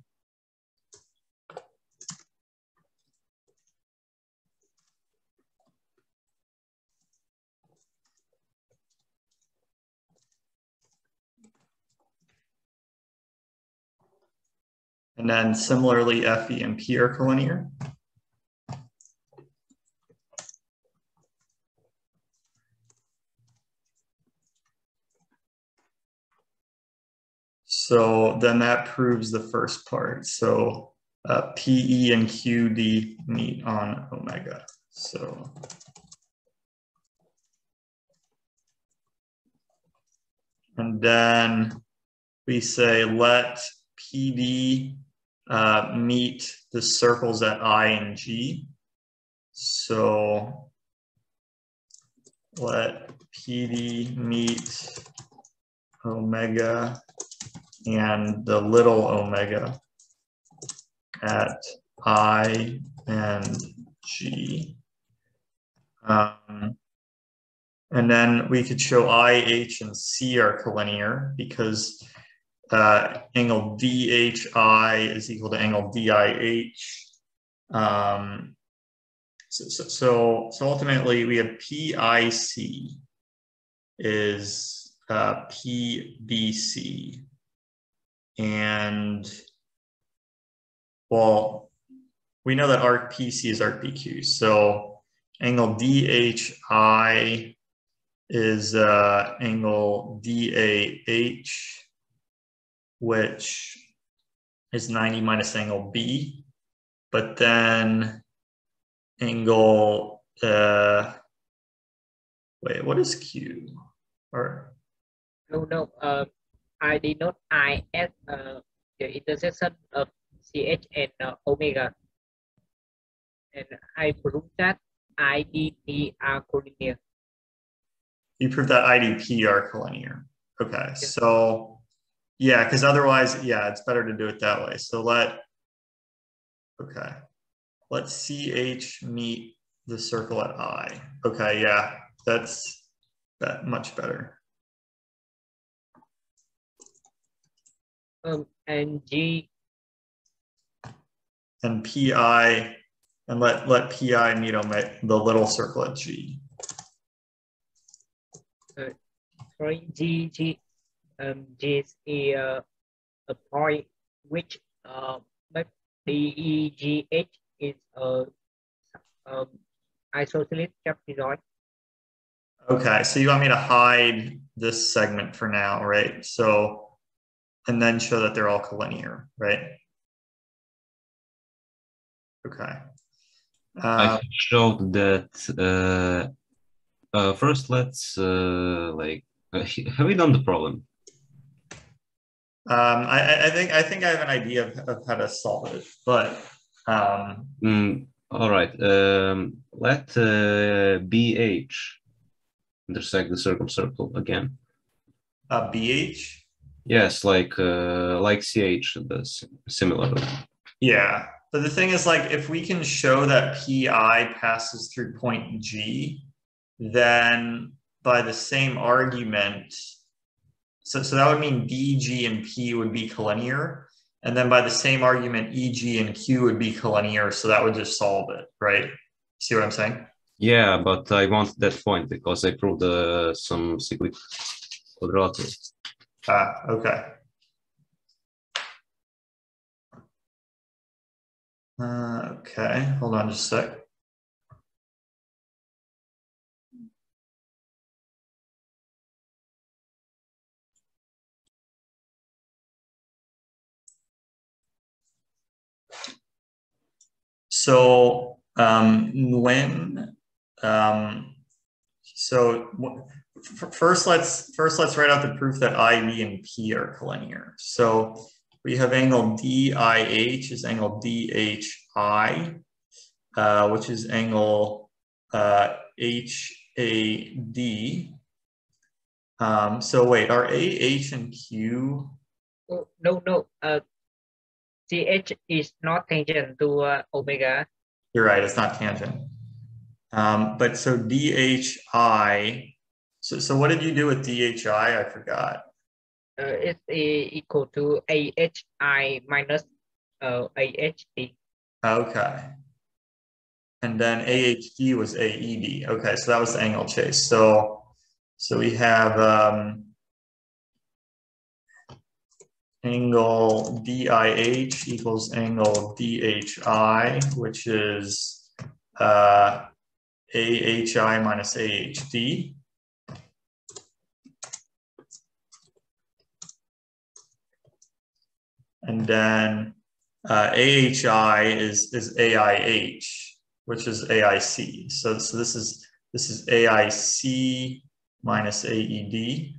And then similarly, FE and P are collinear. So then that proves the first part. So PE and QD meet on omega. So and then we say let PD meet the circles at I and G. So let PD meet omega and the little omega at I and G. And then we could show I, H, and C are collinear because angle DHI is equal to angle DIH. So ultimately we have PIC is PBC. And well, we know that arc PC is arc PQ. So angle DHI is angle DAH, which is 90 minus angle B. But then angle, wait, what is Q? Or No, I did not IS the intersection of CH and omega. And I proved that IDP are collinear. You proved that IDP are collinear. Okay, yeah. So yeah, because otherwise, yeah, it's better to do it that way. So let CH meet the circle at I. Okay, yeah, that's much better. And G and PI, and let PI meet the little circle at G. Sorry, G is a point which DEGH is isosceles trapezoid. Okay, so you want me to hide this segment for now, right? So, and then show that they're all collinear, right? Okay. I showed that. First, let's have we done the problem? I think I have an idea of how to solve it, but all right. Let BH intersect the circle again. BH. Yes, like CH, similar. Yeah, but the thing is, like, if we can show that PI passes through point G, then by the same argument, so that would mean DG and P would be collinear. And then by the same argument, EG and Q would be collinear. So that would just solve it, right? See what I'm saying? Yeah, but I want that point because I proved some cyclic quadrature. Okay. Okay, hold on just a sec. So first let's write out the proof that I, B, and P are collinear. So we have angle DIH is angle DHI, which is angle HAD. So wait, are AH and Q? Oh, no. CH is not tangent to omega. You're right, it's not tangent. But so DHI, so what did you do with DHI? I forgot. It's equal to AHI minus AHD. Okay. And then AHD was AED. Okay, so that was the angle chase. So we have angle DIH equals angle DHI, which is AHI minus AHD. And then AHI is AIH, which is AIC. So this is AIC minus AED.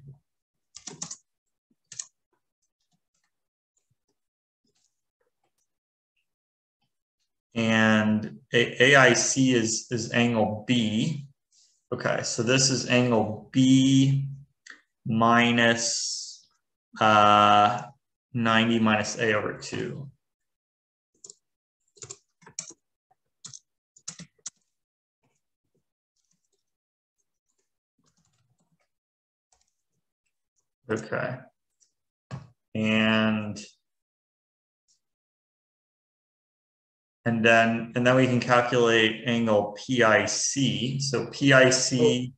And AIC is angle B. Okay, so this is angle B minus 90 minus A over 2. Okay. And then we can calculate angle PIC. So PIC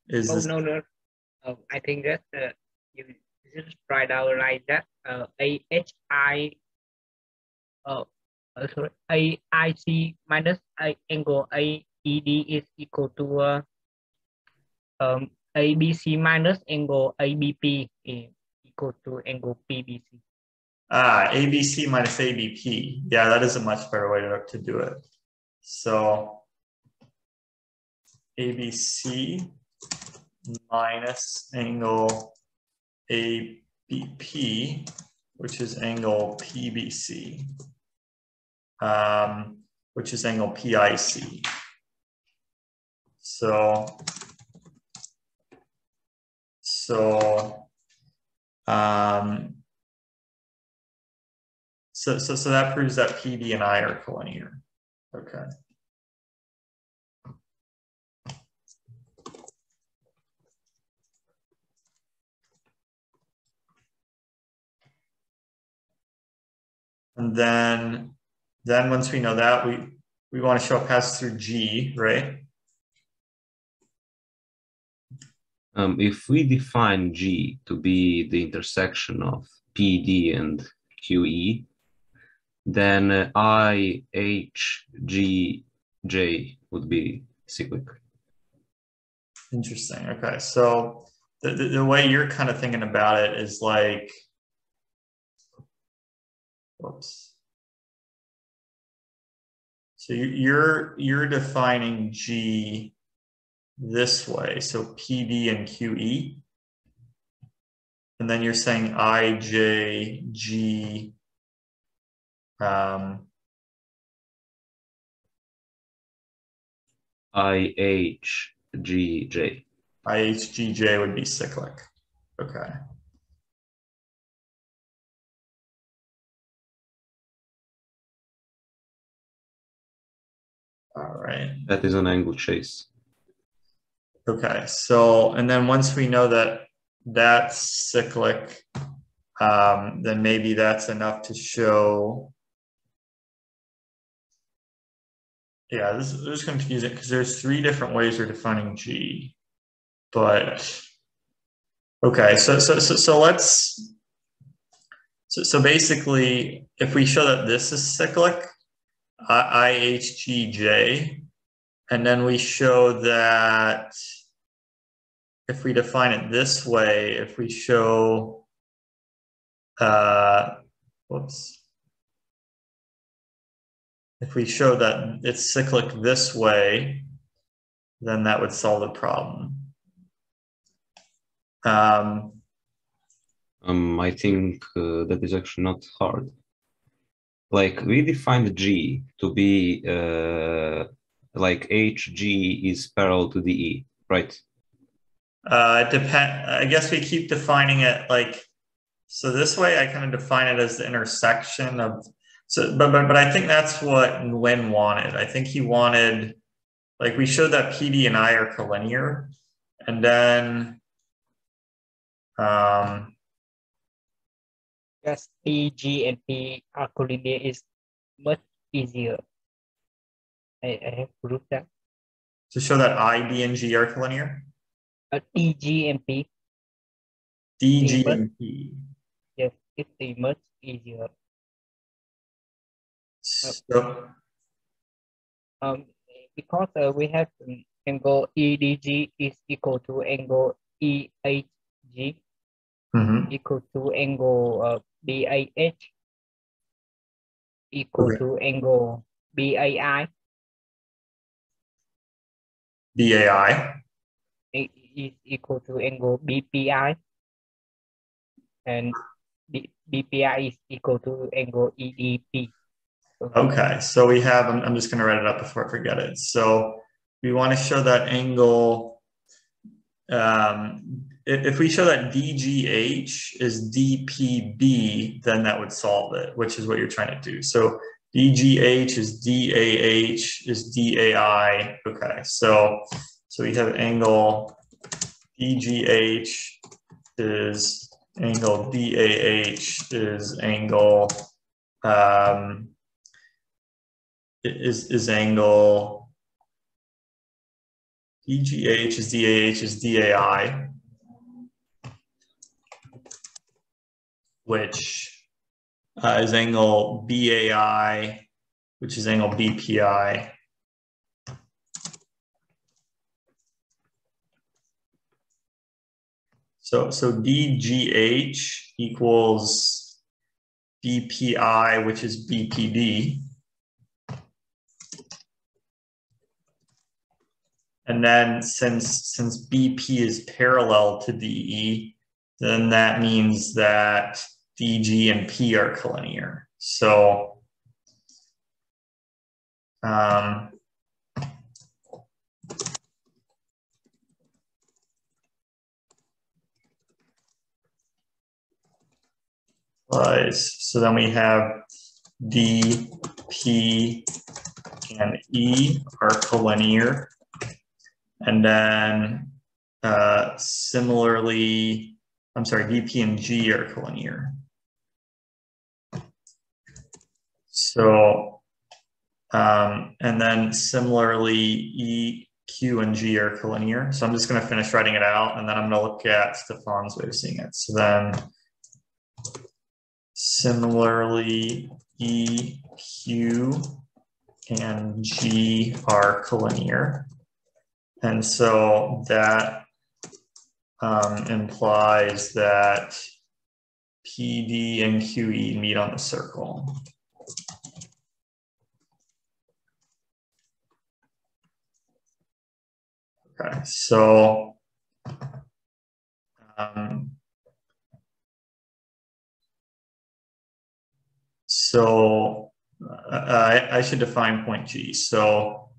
is this. No. I think that you just write out like that. AHI AIC minus angle AED is equal to ABC minus angle ABP is equal to angle PBC. ABC minus ABP. Yeah, that is a much better way to do it. So ABC minus angle ABP, which is angle PBC, which is angle PIC. So that proves that PD and I are collinear. Okay. And then once we know that, we want to show it passes through G, right? If we define G to be the intersection of PD and QE, then I, H, G, J would be cyclic. Interesting. Okay, so the way you're kind of thinking about it is like, whoops. So you're defining G this way, so PD and QE, and then you're saying I, J, G, I, H, G, J. I, H, G, J would be cyclic. Okay. All right. That is an angle chase. Okay, so, and then once we know that that's cyclic, then maybe that's enough to show. Yeah, this is confusing because there's 3 different ways we're defining G, but okay, so let's, so basically, if we show that this is cyclic, IHGJ, and then we show that if we define it this way, if we show, whoops. If we show that it's cyclic this way, then that would solve the problem. I think that is actually not hard. Like we defined G to be like HG is parallel to DE, right? It depends. I guess we keep defining it like, so this way I kind of define it as the intersection of, so, but I think that's what Nguyen wanted. I think he wanted, like we showed that PD and I are collinear, and then, Just P, G, and P are collinear is much easier. I have proved that. to show that I, D, and G are collinear? T, G, and P. D, G, and P. Yes, it's much easier. So, because we have angle EDG is equal to angle EHG equal to angle BAH equal to angle BAI. BAI is equal to angle BPI, and BPI is equal to angle EDP. Okay, so we have, I'm just going to write it up before I forget it. So we want to show that angle, if we show that DGH is DPB, then that would solve it, which is what you're trying to do. So DGH is DAH is DAI. Okay, so we have angle DGH is angle DAH is angle, is angle DGH is DAH is DAI, which is angle BAI, which is angle BPI. So DGH equals BPI, which is BPD. And then since BP is parallel to DE, then that means that DG and P are collinear. So so then we have D, P, and E are collinear. And then similarly, I'm sorry, DP and G are collinear. So, and then similarly, E, Q, and G are collinear. So I'm just going to finish writing it out, and then I'm going to look at Stefan's way of seeing it. So then, similarly, E, Q, and G are collinear. And so that implies that PD and QE meet on the circle. Okay, so I should define point G. So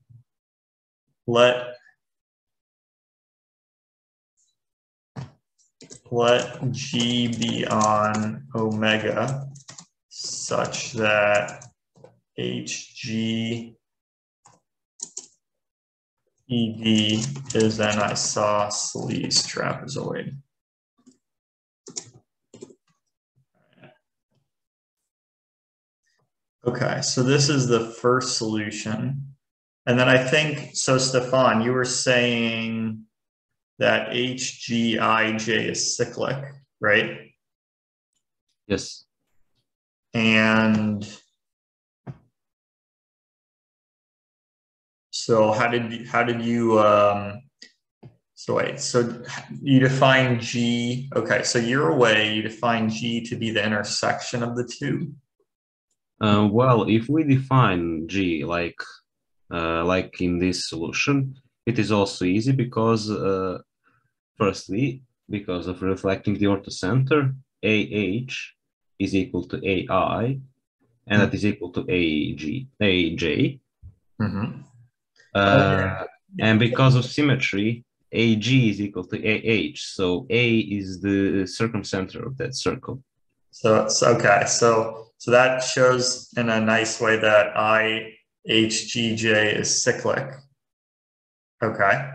let G be on omega such that HG EV is an isosceles trapezoid. Okay, so this is the first solution. And then I think, so Stefan, you were saying that HGIJ is cyclic, right? Yes. And so how did you so wait, so you define G, okay, so your way, you define G to be the intersection of the two? Well, if we define G like in this solution, it is also easy because firstly, because of reflecting the orthocenter, AH is equal to AI, and that is equal to AJ. Mm-hmm. And because of symmetry, AG is equal to AH, so A is the circumcenter of that circle. So okay, so that shows in a nice way that IHGJ is cyclic. Okay.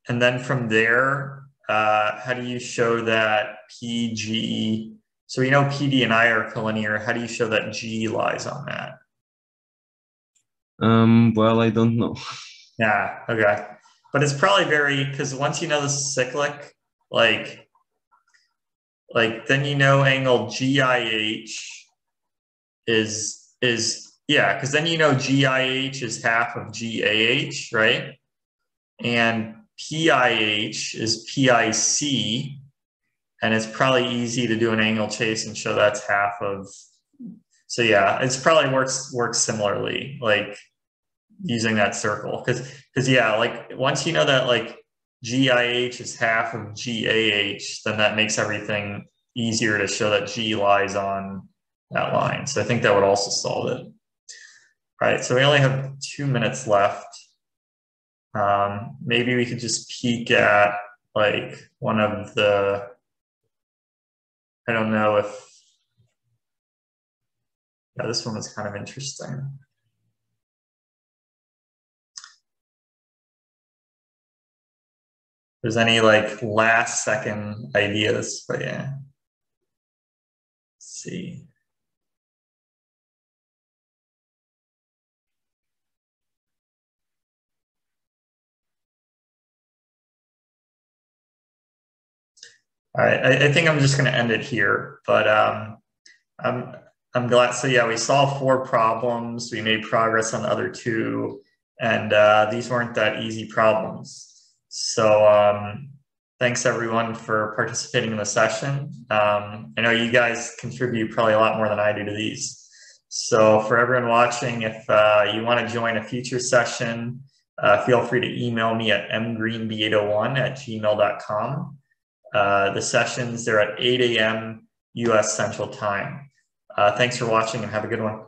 And then from there, how do you show that PG? So we know PD and I are collinear. How do you show that G lies on that? Well, I don't know. Yeah, okay. But it's probably very, because once you know this is cyclic, like then you know angle GIH is yeah, because then you know GIH is half of GAH, right? And PIH is PIC, and it's probably easy to do an angle chase and show that's half of. So yeah, it's probably works similarly, like using that circle, because yeah, like once you know that like GIH is half of GAH, then that makes everything easier to show that G lies on that line. So I think that would also solve it. All right, so we only have 2 minutes left. Maybe we could just peek at like one of the, I don't know if, yeah, this one was kind of interesting. There's any like last second ideas, but yeah. Let's see. All right, I think I'm just going to end it here, but I'm glad. So yeah, we solved 4 problems. We made progress on the other 2, and these weren't that easy problems. So thanks everyone for participating in the session. I know you guys contribute probably a lot more than I do to these. So for everyone watching, if you want to join a future session, feel free to email me at mgreenb801@gmail.com. The sessions, they're at 8 a.m. US Central Time. Thanks for watching and have a good one.